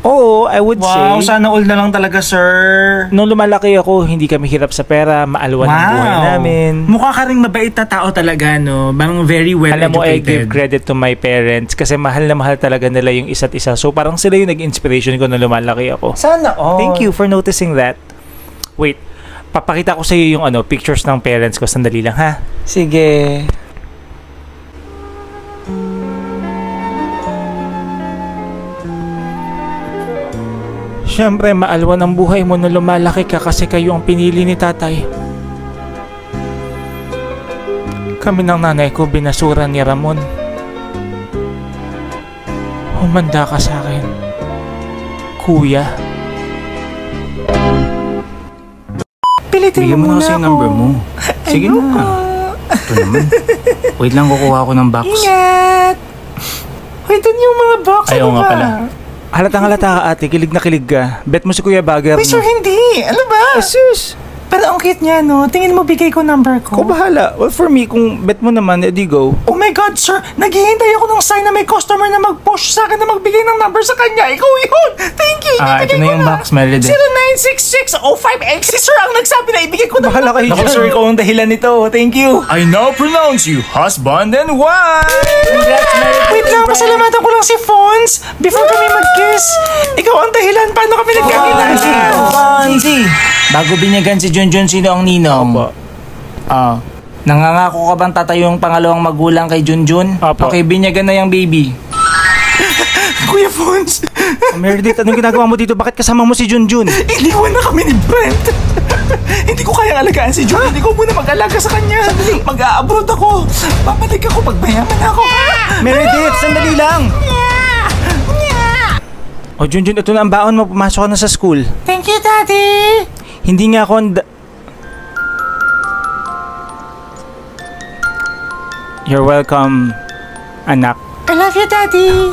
Oo, I would say. Wow, sana all na lang talaga, sir. Nung lumalaki ako, hindi kami hirap sa pera, maalwan ang buhay namin. Mukha ka ring mabait na tao talaga, no? Parang very well Alam mo, I educated. give credit to my parents kasi mahal na mahal talaga nila yung isa't isa. So, parang sila yung nag-inspiration ko nung lumalaki ako. Sana all. Thank you for noticing that. Wait, papakita ko sa iyo yung pictures ng parents ko. Sandali lang, ha? Sige. Siyempre, maalwan ang buhay mo nung lumalaki ka kasi kayo ang pinili ni tatay. Kami ng nanay ko binasura ni Ramon. Humanda ka sa akin, kuya. Pilitin Bigyan mo na kasi yung number mo. Sige na. Ito naman. Wait lang, kukuha ko ng box. Ingat! Wait, yung mga box. Ayaw nga pala. Halatang halata ka ate, kilig na kilig ka. Bet mo si Kuya Bagger. Wait, sir, hindi. Ano ba? Asus! Pero ang cute niya, no? Tingin mo bigay ko number ko. Ko bahala. Well, for me, kung bet mo naman, edi go. Oh my God, sir! Naghihintay ako ng sign na may customer na mag-push sa akin na magbigay ng number sa kanya. Ikaw yun! Thank you! Ito na yung box, Meredith. 0966-05X. Si sir ang nagsabi na ibigay ko na. Bahala kayo Naku, sir, ikaw ang dahilan nito. Thank you. I now pronounce you husband and wife! Wait lang, pasalamatan ko lang si Fons. Before kami mag-kiss. Ikaw ang dahilan. Paano kami nagkakilala? Fonzie! Bago binyagan si Junjun, sino ang ninong? Opo. Nangangako ka bang tatayong pangalawang magulang kay Junjun? Opo. Okay, binyagan na yung baby. Kuya Fons, Meredith, anong ginagawa mo dito? Bakit kasama mo si Junjun? iniwan na kami ni Brent. Hindi ko kayang alagaan si Jun. Hindi ko muna mag-alaga sa kanya. Mag-a-abroad ako. Babalik ako pag mayaman ako. Meredith, sandali lang! O Junjun, ito na ang baon mo. Pumasok ka na sa school. Thank you, Daddy. Hindi nga ako You're welcome, anak. I love you, Daddy.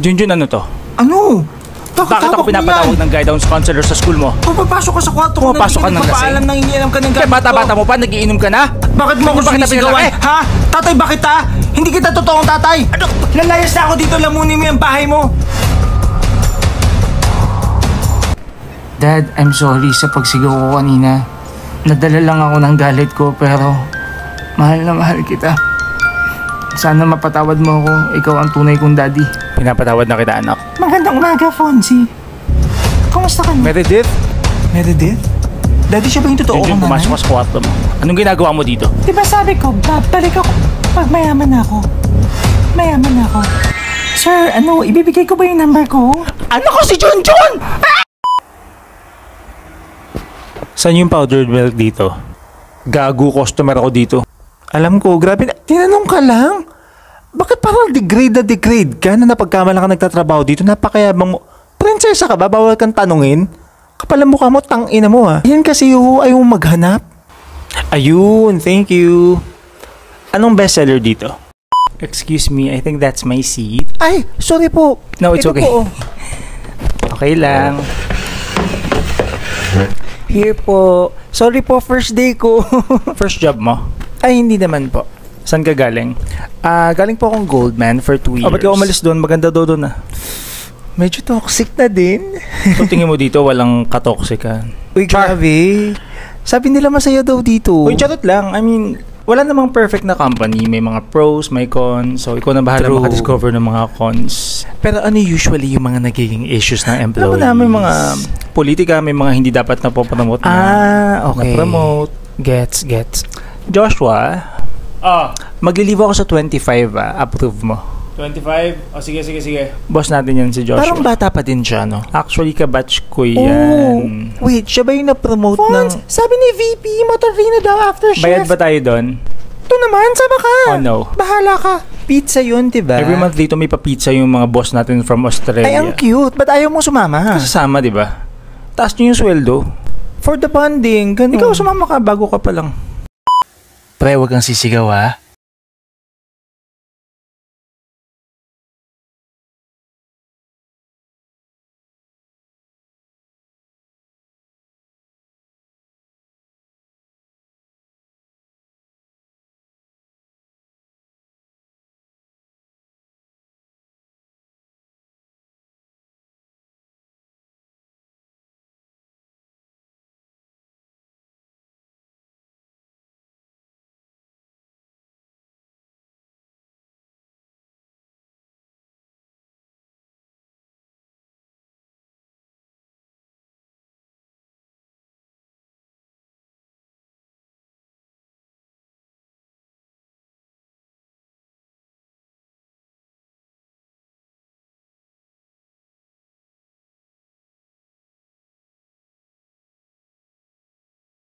Junjun, ano to? Ano? Bakit ako pinapatawag ng guidance counselor sa school mo? Papasok ka sa kwarto ko Pumapasok ka ng lasing. Papaalam nang iniinom ka ng Kaya bata-bata mo pa, nagiinom ka na? Bakit mo ako Bakit kita sinisigawan? pinalaki? Ha? Tatay, bakit ha? Hindi kita totoong tatay. Ano? Lalayas na ako dito, lamunin mo yung bahay mo. Dad, I'm sorry sa pagsigaw ko kanina. Nadala lang ako ng galit ko, pero mahal na mahal kita. Sana mapatawad mo ako. Ikaw ang tunay kong daddy. Pinapatawad na kita, anak. Magandang umaga, Fonzie. Kumusta ka na? Meredith? Meredith? Daddy, siya ba yung totoo Junjun, kong pumasok nanay? ka sa kwarto mo. Anong ginagawa mo dito? Diba sabi ko, babalik ako pag mayaman na ako. Mayaman na ako. Sir, ano, ibibigay ko ba yung number ko? Ano ko si Junjun? Saan yung powdered milk dito? Gago customer ako dito. Alam ko, grabe na. Tinanong ka lang? Bakit parang degrade ka na napagkamalan ka nagtatrabaho dito? Napakayabang mo. Prinsesa ka ba? Bawal kang tanungin? Kapal ang mukha mo, tangina mo ha. Yan kasi ayaw mo maghanap. Ayun, thank you. Anong bestseller dito? Excuse me, I think that's my seat. Ay, sorry po. No, it's Ito okay. po. Okay lang. Here po. Sorry po, first day ko. First job mo? Ay, hindi naman po. Saan ka galing? Galing po akong Goldman for 2 years. O, ba't ka umalis doon? Maganda doon ah. Medyo toxic na din. So, tingin mo dito, walang katoksikan. Uy, grabe. Sabi nila masaya daw dito. Uy, charot lang. I mean, wala namang perfect na company. May mga pros, may cons. So, ikaw na bahala True. makadiscover ng mga cons. Pero ano usually yung mga nagiging issues ng employees? Alam mo na, may mga politika, may mga hindi dapat na popromote Okay. na-promote. Gets. Joshua, maglilive ako sa 25 Approve mo. 25? O sige. Boss natin yan si Joshua. Parang bata pa din siya, no? Actually, kabatch ko yan. Wait, siya ba yung na-promote Fonz, ng... sabi ni VP, motorino daw after shift. Bayad ba tayo doon? Ito naman, sama ka. Oh no. Bahala ka. Pizza yun, diba? Every month dito may papizza yung mga boss natin from Australia. Ay, ang cute. Ba't ayaw mo sumama? Kasama, di ba? Taas nyo yung sweldo. For the bonding, ganun. Ikaw sumama ka bago ka pa lang. Pre, wag kang sisigaw, ha?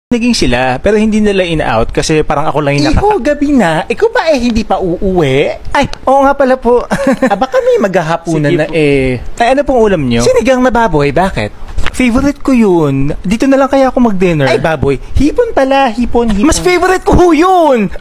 Naging sila, pero hindi nila in-out kasi parang ako lang yung Iho, gabi na. Ikaw pa hindi pa uuwi? Ay, oo nga pala po. Baka may maghahapunan Sige na po. Ay, ano pong ulam nyo? Sinigang na baboy, bakit? Favorite ko yun. Dito na lang kaya ako mag-dinner. Ay, baboy. Hipon pala, hipon. Mas favorite ko ho yun!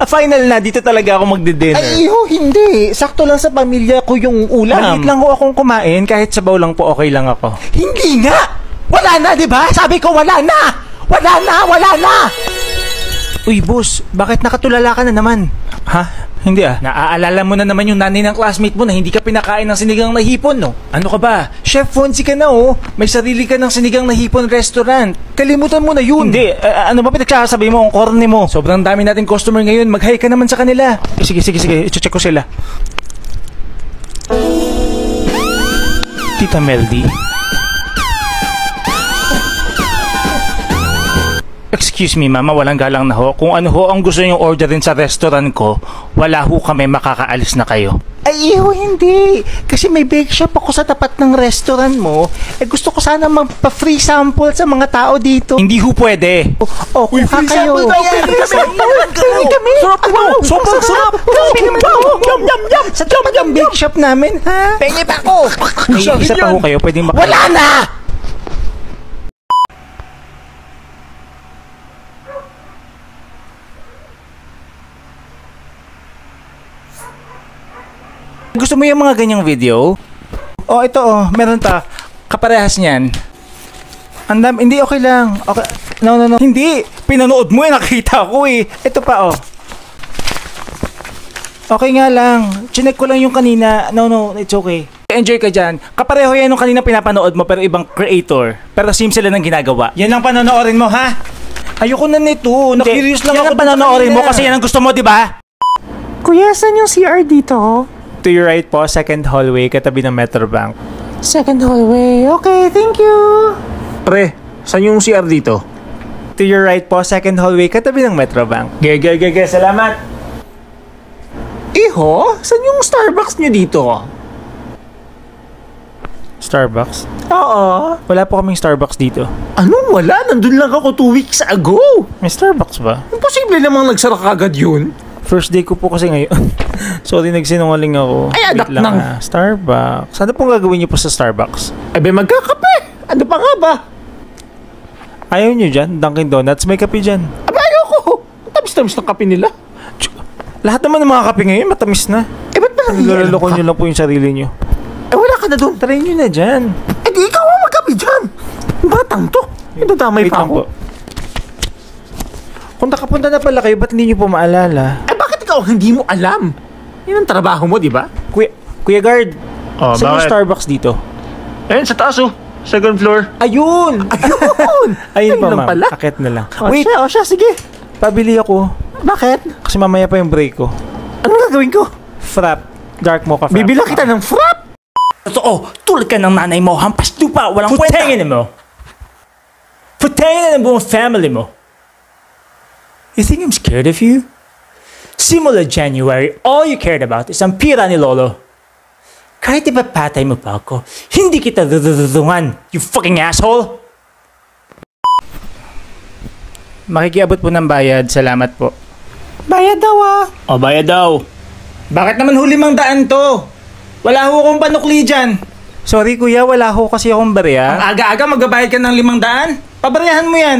Final na, dito talaga ako magdi-dinner. Ay, iho, hindi. Sakto lang sa pamilya ko yung ulam. Maliit lang ho akong kumain, kahit sabaw lang po okay lang ako. Hindi nga! Wala na, di ba? Sabi ko, wala na! Wala na! Uy, boss, bakit nakatulala ka na naman? Ha? Hindi ah. Naaalala mo na naman yung nanay ng classmate mo na hindi ka pinakain ng sinigang na hipon, no? Ano ka ba? Chef Fonzie ka na, oh. May sarili ka ng sinigang na hipon restaurant. Kalimutan mo na yun. Hindi. Ano ba pinagsasabi mo? Ang corny mo. Sobrang dami nating customer ngayon. Mag-hi ka naman sa kanila. Sige. I-check ko sila. Tita Meldy? Excuse me, mama, walang galang na ho. Kung ano ho ang gusto niyong orderin sa restaurant ko, wala ho kami makakaalis na kayo. Ay, iho, hindi. Kasi may bake shop ako sa tapat ng restaurant mo. Gusto ko sana magpa-free sample sa mga tao dito. Hindi ho pwede. O, kuha kayo. Free kami. Sobrang sarap. Yum. Sa tapat ng bake shop namin, ha? Pengi pa ako. Isa pa ho kayo, pwedeng Wala na! Gusto mo yung mga ganyang video? Oh, ito oh, meron pa. Kaparehas niyan. Andam, hindi okay lang. Okay. No. Hindi. Pinanood mo nakita ko eh. Ito pa oh. Okay nga lang. Chinek ko lang yung kanina. No, it's okay. Enjoy ka dyan. Kapareho yan nung kanina pinapanood mo pero ibang creator. Pero same sila ng ginagawa. Yan ang panonoorin mo, ha? Ayoko na nito. Na-curious lang yan ako. ang panonoorin mo kasi yan ang gusto mo, di ba? Kuya, saan yung CR dito? To your right po, second hallway, katabi ng Metrobank. Second hallway. Okay, thank you. Pre, saan yung CR dito? To your right po, second hallway, katabi ng Metrobank. Gege, salamat. Iho, saan yung Starbucks nyo dito? Starbucks? Oo. Wala po kaming Starbucks dito. Ano? Wala. Nandun lang ako 2 weeks ago. May Starbucks ba? Imposible namang nagsara kagad yun. First day ko po kasi ngayon. Sorry, nagsinungaling ako. Ay, anak Wait lang ng- Starbucks. Ano pong gagawin niyo po sa Starbucks? Ebe, magkakape. Ano pa nga ba? Ayaw niyo dyan? Dunkin Donuts, may kape dyan. Aba, ayoko. Ang tamis-tamis ng kape nila. Lahat naman ng mga kape ngayon, matamis na. Eh, ba't ba Niloloko niyo lang po yung sarili niyo. Eh, wala ka na doon. Try niyo na dyan. Eh, di ikaw ang magkape dyan. Batang to. Ito damay Wait pa lang ako. po. Kung nakapunta na pala kayo, ba't hindi niyo po maalala? Eh, bakit ikaw hindi mo alam? Yan ang trabaho mo, di ba? Kuya Guard, Oh, saan yung bakit? Starbucks dito? Ayun, sa taas oh. Second floor. Ayun! Ayun! Ayun pa, lang ma'am. pala. Akit na lang. Wait. Wait, Siya, sige. pabili ako. Bakit? Kasi mamaya pa yung break ko. Anong gagawin ko? Frap. Dark mocha frap. Bibila kita ng frap. Totoo, tulad ka ng nanay mo, hampas lupa, walang kwenta. Putengin mo. Putengin ang buong family mo. You think I'm scared of you? Simula January, all you cared about is ang pira ni Lolo. Kahit ipapatay mo pa ako, hindi kita dududungan, you fucking asshole! Makikiabot po ng bayad. Salamat po. Bayad daw ah. O, bayad daw. Bakit naman huli mang daan to? Wala ho akong panukli dyan. Sorry kuya, wala ho kasi akong barya. Ang aga-aga magbabayad ka ng 500? Pabaryahan mo yan.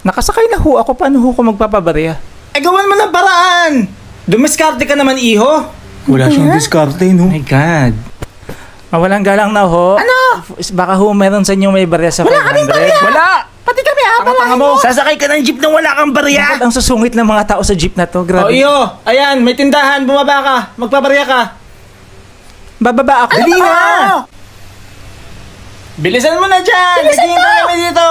Nakasakay na ho ako. Paano ho ko magpapabarya? Eh, gawan mo ng paraan. Dumiskarte ka naman, iho. Wala siyang diskarte, no? My God. Walang galang na ho. Ano? Baka ho meron sa inyo may barya sa 500. Wala kaming barya! Wala! Pati kami, Tanga mo. Sasakay ka ng jeep nang wala kang barya! Bakit ang susungit ng mga tao sa jeep na to? O, Grabe. iyo. Ayan, may tindahan. Bumaba ka. Magpabarya ka. Bababa ako. Dali na! Bilisan mo na dyan! Naghihintay kami dito!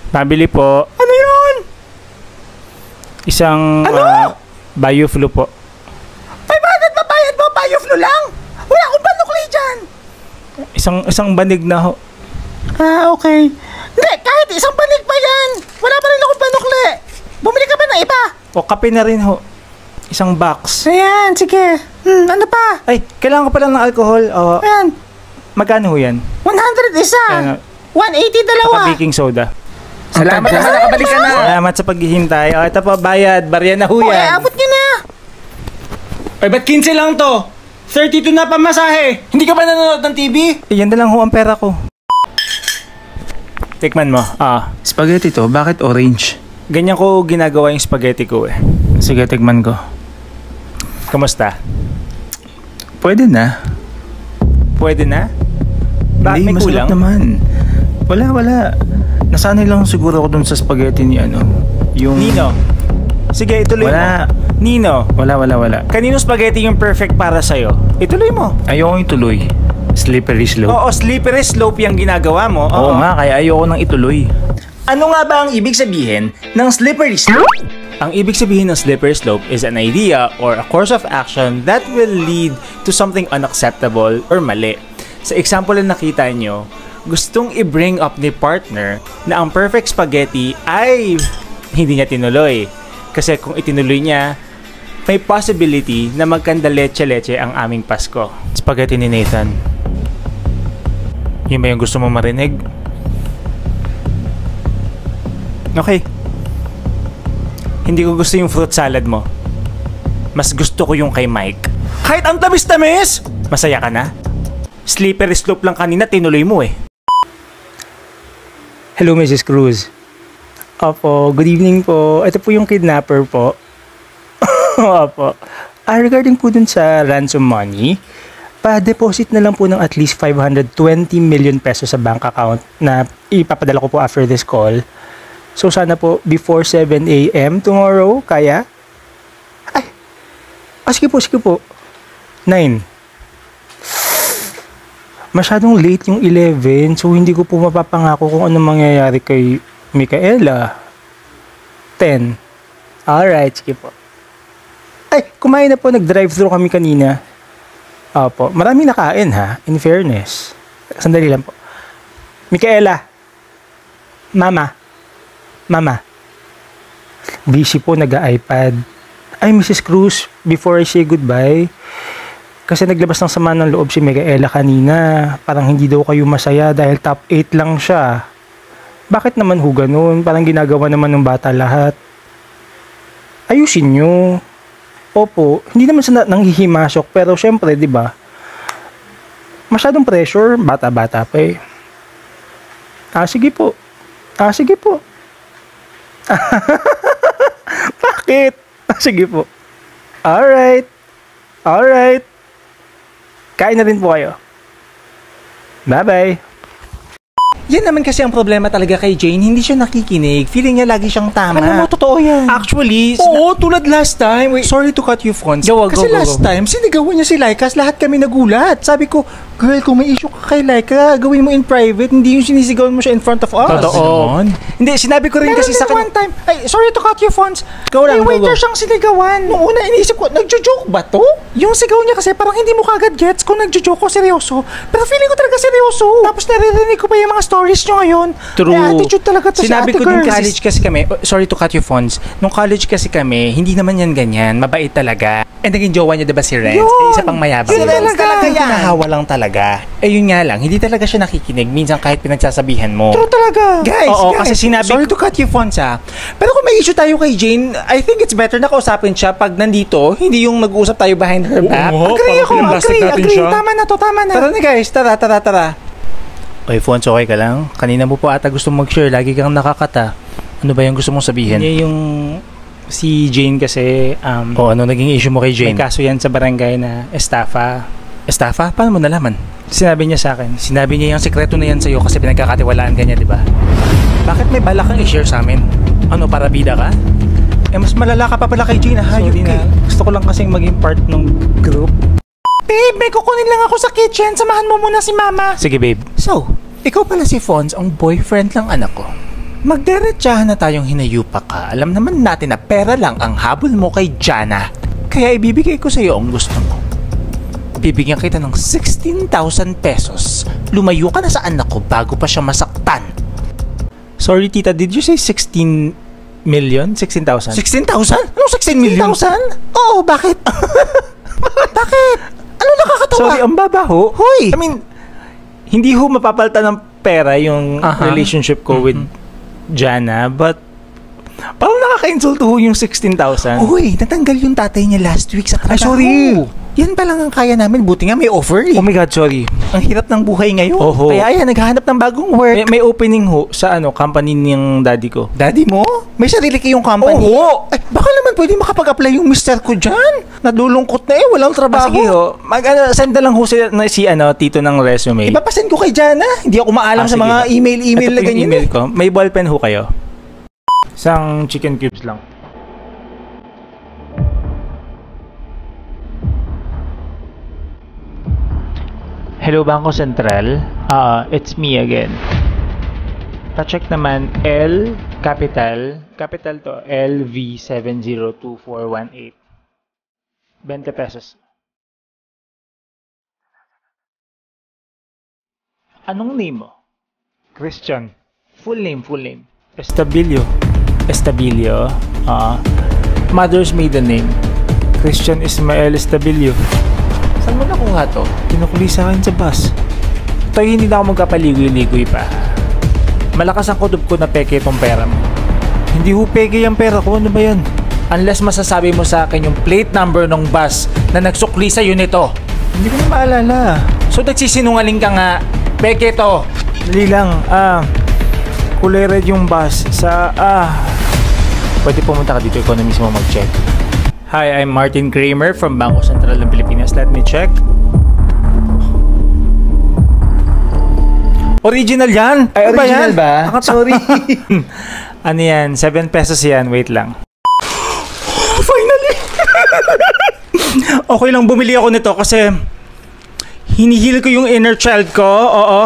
Pabili po. Ano yun? Isang BioFlu po. 500 mabayad mo, Bioflu lang! Wala akong panukli dyan! Isang banig na ho. Ah, okay. Hindi, kahit isang panig pa yan! Wala pa rin akong panukli! Bumili ka ba ng iba? O kape na rin ho. Isang box. Ayan, sige. Ano pa? Ay, kailangan ko pa lang ng alcohol. O, Ayan, magkano ho yan? 100 isa! Ano, 180 dalawa! baking soda. Salamat naman, nakabalik ka na! Salamat sa paghihintay. O, ito po, bayad. Barya na ho Okay, yan. abot niyo na! Ay, ba't 15 lang to? 32 na pamasahe! Hindi ka ba nanonood ng TV? Yan na lang ho ang pera ko. Tikman mo. Spaghetti to, bakit orange? Ganyan ko ginagawa yung spaghetti ko eh. Sige, tikman ko. Kamusta? Pwede na. Pwede na? Bakit may masarap kulang? naman. Wala. Nasanay lang siguro ako dun sa spaghetti ni yung... Nino. Sige, ituloy Wala. mo. Nino. Wala. Kanino spaghetti yung perfect para sa'yo? Ituloy mo. Ayoko yung tuloy. Slippery slope. Oo, slippery slope yung ginagawa mo. Oo nga, kaya ayoko nang ituloy. Ano nga ba ang ibig sabihin ng slippery slope? Ang ibig sabihin ng slippery slope is an idea or a course of action that will lead to something unacceptable or mali. Sa example na nakita nyo, gustong i-bring up ni partner na ang perfect spaghetti ay hindi niya tinuloy. Kasi kung itinuloy niya, may possibility na magkanda leche-leche ang aming Pasko. Spaghetti ni Nathan. Yun ba yung gusto mo marinig? Okay. Hindi ko gusto yung fruit salad mo. Mas gusto ko yung kay Mike. Kahit ang tamis-tamis! Masaya ka na? Slippery slope lang kanina, tinuloy mo eh. Hello, Mrs. Cruz. Opo, good evening po. Ito po yung kidnapper po. Opo. Regarding po dun sa ransom money, pa-deposit na lang po ng at least 520 million pesos sa bank account na ipapadala ko po after this call. So sana po before 7 a.m. tomorrow, kaya? Ay, sige po. 9. Masyadong late yung 11, so hindi ko po mapapangako kung ano mangyayari kay Micaela. 10. Alright, sige po. Ay, kumain na po, nag-drive-thru kami kanina. Opo, marami nakain ha, in fairness. Sandali lang po. Micaela. Mama. Busy po, nag-iPad. Ay, Mrs. Cruz, before I say goodbye, Kasi naglabas ng sama ng loob si Micaela kanina. Parang hindi daw kayo masaya dahil top 8 lang siya. Bakit naman ho ganun? Parang ginagawa naman ng bata lahat. Ayusin nyo. Opo, hindi naman sa nanghihimasok, pero syempre, di ba? Masyadong pressure, bata-bata pa eh. Sige po. Sige po. Bakit? Sige po. Alright. Kain na rin po kayo. Bye-bye. Yan naman kasi ang problema talaga kay Jane, hindi siya nakikinig. Feeling niya lagi siyang tama. Alam mo, totoo yan. Actually, Oo, tulad last time. Wait, sorry to cut you, Fons. Go, Kasi go, go, last go. time, sinigawan niya si Laika, lahat kami nagulat. Sabi ko, girl, kung may issue ka kay Laika, gawin mo in private, hindi yung sinisigawan mo siya in front of us. Totoo. Hindi, sinabi ko rin Meron kasi sa din one time, ay, sorry to cut you, Fons. Go lang, May go, waiter go. siyang sinigawan. Noong una, iniisip ko, nagjo-joke ba to? Yung sigaw niya kasi parang hindi mo kagad gets kung nagjo-joke o seryoso. Pero feeling ko talaga seryoso. Tapos naririnig ko pa yung mga stories niyo ngayon. True. May attitude talaga to Sinabi si ate ko din girl. college kasi kami, sorry to cut you, Fons. Nung college kasi kami, hindi naman yan ganyan. Mabait talaga. And naging jowa niya, diba si Renz? Yun! Isa pang mayabang. Yun talaga yan. Hinahawa lang talaga. Yun nga lang, hindi talaga siya nakikinig. Minsan kahit pinagsasabihan mo. True talaga. Guys, Oo, kasi sinabi sorry to cut you, Fons, ha. Pero kung may issue tayo kay Jane, I think it's better na kausapin siya pag nandito, hindi yung nag-uusap tayo behind her back. Agree ako, agree. Tama na to. Tara na guys, tara. Oy, Fons, okay ka lang? Kanina mo po ata gusto mag-share, lagi kang nakakata. Ano ba yung gusto mong sabihin? Hindi yung si Jane kasi O ano naging issue mo kay may Jane? kaso yan sa barangay na estafa. Estafa? Paano mo nalaman? Sinabi niya sa akin. Sinabi niya yung sekreto na yan sa'yo kasi pinagkakatiwalaan ka niya, di ba? Bakit may balak kang i-share sa amin? Ano, para bida ka? Mas malala ka pa pala kay Jane, ha? Sorry Hayop ka. na. Gusto ko lang kasing maging part ng group. Babe, may kukunin lang ako sa kitchen. Samahan mo muna si mama. Sige, babe. So, ikaw pala si Fons, ang boyfriend ng anak ko. Magderetsahan na tayong hinayupa ka. Alam naman natin na pera lang ang habol mo kay Jana. Kaya ibibigay ko sa iyo ang gusto mo. Bibigyan kita ng 16,000 pesos. Lumayo ka na sa anak ko bago pa siya masaktan. Sorry tita, did you say 16 million? 16,000? 16,000? Anong 16 million? 16,000? Oo, bakit? Bakit? Ano nakakatawa? Sorry, ang baba ho. Hoy! I mean, hindi ho mapapalta ng pera yung relationship ko with Jana, but parang nakaka-insulto ho yung 16,000. Uy, natanggal yung tatay niya last week sa trabaho. Ay, sorry. Yan pa lang ang kaya namin. Buti nga may offer eh. Oh my God, sorry. Ang hirap ng buhay ngayon. Oho. Kaya ayan, naghahanap ng bagong work. May opening ho sa company ng daddy ko. Daddy mo? May sarili kayong company? Oo. Ay, baka naman pwede makapag-apply yung mister ko dyan. Nadulungkot na walang trabaho. Sige ho, send na lang ho si tito ng resume. Ipapasend ko kay Jana. Hindi ako maalam sa Sige. mga email Ito na po yung ganyan. email ko. May ballpen ho kayo. Isang chicken cubes lang. Hello, Bangko Sentral. It's me again. Pa-check naman L capital to LV702418. 20 pesos. Anong name mo? Christian. Full name. Estabilio. Mother's maiden name. Christian Ismael Estabilio. Saan mo nakuha to? Kinukuli sa akin sa bus. Tayo hindi na ako magkapaligoy-ligoy pa. Malakas ang kutob ko na peke itong pera mo. Hindi ho peke yung pera ko. Ano ba yan? Unless masasabi mo sa akin yung plate number ng bus na nagsukli sa'yo nito. Hindi ko na maalala. So nagsisinungaling ka nga. Peke to. Dali lang. Kulay red yung bus sa Pwede pumunta ka dito, ikaw na mismo mag-check. Hi, I'm Martin Kramer from Bangko Sentral ng Pilipinas. Let me check. Original yan? Ay, Ano ba original yan? ba? Sorry. Ano yan? 7 pesos yan. Wait lang. Finally! Okay lang bumili ako nito kasi hinihil ko yung inner child ko. Oo.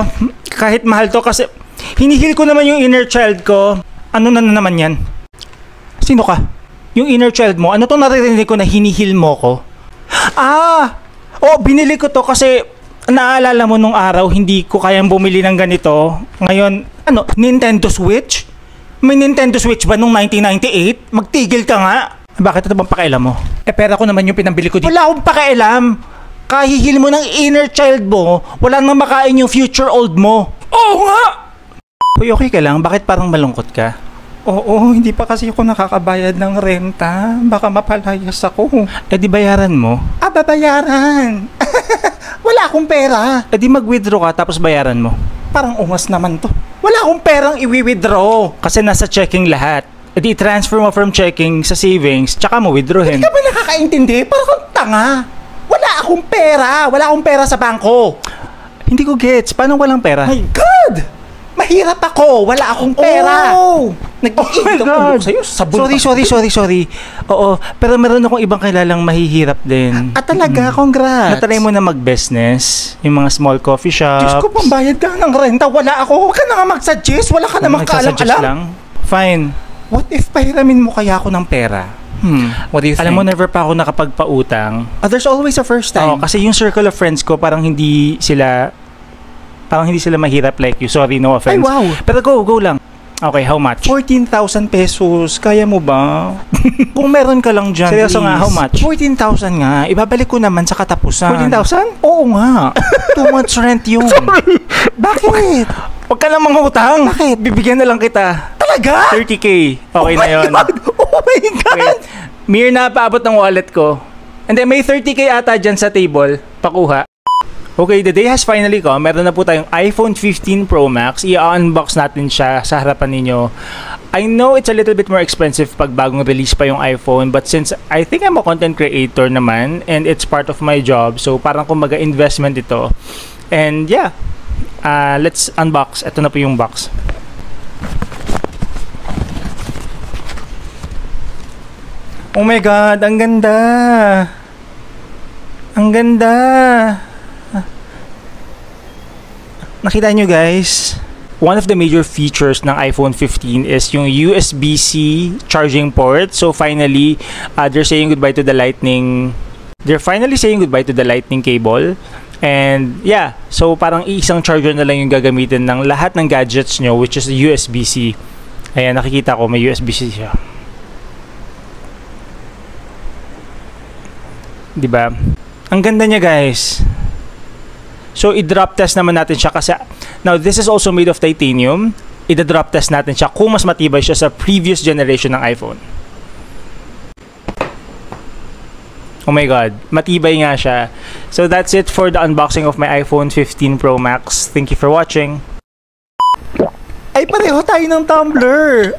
Kahit mahal to kasi hinihil ko naman yung inner child ko. Ano na naman yan? Sino ka? Yung inner child mo? Ano tong naririnig ko na hinihil mo ko? Binili ko to kasi naalala mo nung araw hindi ko kayang bumili ng ganito. Ngayon, Nintendo Switch? May Nintendo Switch ba nung 1998? Magtigil ka nga. Bakit ito bang pakialam mo? Pera ko naman yung pinambili ko dito. Wala akong pakialam. Kahihil mo ng inner child mo, wala nang makain yung future old mo. Oo nga! Uy, okay ka lang? Bakit parang malungkot ka? Oo, hindi pa kasi ako nakakabayad ng renta. Baka mapalayas ako. Eh di bayaran mo. Babayaran. Wala akong pera. Eh di mag-withdraw ka tapos bayaran mo. Parang ungas naman to. Wala akong perang i-withdraw. Kasi nasa checking lahat. E di transfer mo from checking sa savings, tsaka mo withdrawin. Hindi ka ba nakakaintindi? Parang kang tanga. Wala akong pera. Wala akong pera sa bangko. Hindi ko gets. Paano walang pera? My God! Mahirap ako. Wala akong pera. Oh! Nag-iinit God! ako sa'yo. Sabon Sorry. Oo, pero meron akong ibang kilalang mahihirap din. talaga? Congrats. Natry mo na mag-business, yung mga small coffee shops. Diyos ko, pambayad ka ng renta. Wala ako. Huwag ka na nga mag-suggest. Wala ka namang Nagsasuggest kaalam-alam. lang? Fine. What if pahiramin mo kaya ako ng pera? What do you think? Alam mo, never pa ako nakapagpautang. There's always a first time. Kasi yung circle of friends ko, parang hindi sila mahirap like you. Sorry, no offense. Ay, wow. Pero go lang. Okay, how much? 14,000 pesos. Kaya mo ba? Kung meron ka lang dyan, Seryoso please. nga, how much? 14,000 nga. Ibabalik ko naman sa katapusan. 14,000? Oo nga. 2 months rent yun. Bakit? Huwag ka na mangutang. Bakit? Bibigyan na lang kita. Talaga? 30K. Okay na yun. Oh my God! Wait. Mere na paabot ng wallet ko. And then may 30K ata dyan sa table. Pakuha. Okay, the day has finally come. Meron na po tayong iPhone 15 Pro Max. I-unbox natin siya sa harapan ninyo. I know it's a little bit more expensive pag bagong release pa yung iPhone, but since I think I'm a content creator naman and it's part of my job, so parang kumbaga investment ito. And yeah, let's unbox. Ito na po yung box. Oh my God, ang ganda. Ang ganda. Nakita nyo guys, one of the major features ng iPhone 15 is yung USB-C charging port. So finally, they're saying goodbye to the lightning. They're finally saying goodbye to the lightning cable. And yeah, so parang isang charger na lang yung gagamitin ng lahat ng gadgets nyo, which is USB-C. Ayan, nakikita ko may USB-C siya. Diba? Ang ganda niya guys. So, i-drop test naman natin siya kasi now, this is also made of titanium. I-drop test natin siya kung mas matibay siya sa previous generation ng iPhone. Oh my God, matibay nga siya. So, that's it for the unboxing of my iPhone 15 Pro Max. Thank you for watching. Ay, pareho tayo ng tumbler.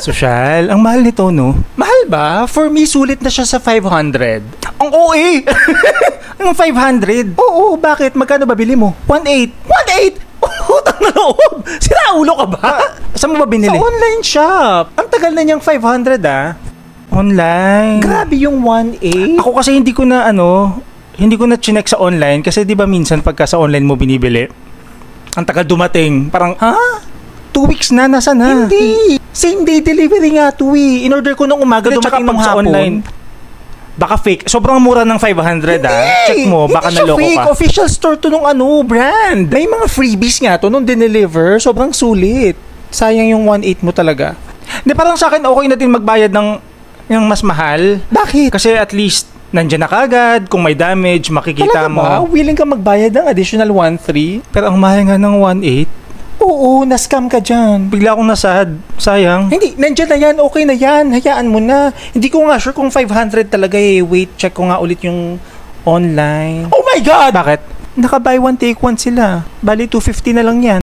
Social, ang mahal nito, no? Mahal ba? For me, sulit na siya sa 500. Ang OA! Ang 500? Oo, bakit? Magkano ba bili mo? 1.8. 1.8? Utang na loob! Sira ulo ka ba? Saan mo ba binili? Sa online shop. Ang tagal na niyang 500 ah. Online. Grabe yung 1.8. Ako kasi hindi ko na chinek sa online kasi 'di ba minsan pagka sa online mo binibili, ang tagal dumating. Parang, ha? 2 weeks na, nasa na? Hindi. Same day delivery nga to eh. In order ko nung umaga dumating nung sa hapon. online. Baka fake. Sobrang mura ng 500 Check mo, baka hindi siya naloko fake. ka. Official store to nung brand. May mga freebies nga to nung dineliver. Sobrang sulit. Sayang yung 1.8 mo talaga. Hindi, parang sa akin okay na din magbayad ng yung mas mahal. Bakit? Kasi at least nandiyan na kagad. Kung may damage, makikita Talaga mo. ba? Willing ka magbayad ng additional 1.3? Pero ang mahal nga ng 1.8. Oo, na-scam ka dyan. Bigla akong nasad. Sayang. Hindi, nandiyan na yan. Okay na yan. Hayaan mo na. Hindi ko nga sure kung 500 talaga eh. Wait, check ko nga ulit yung online. Oh my God! Bakit? Naka buy one take one sila. Bali, 250 na lang yan.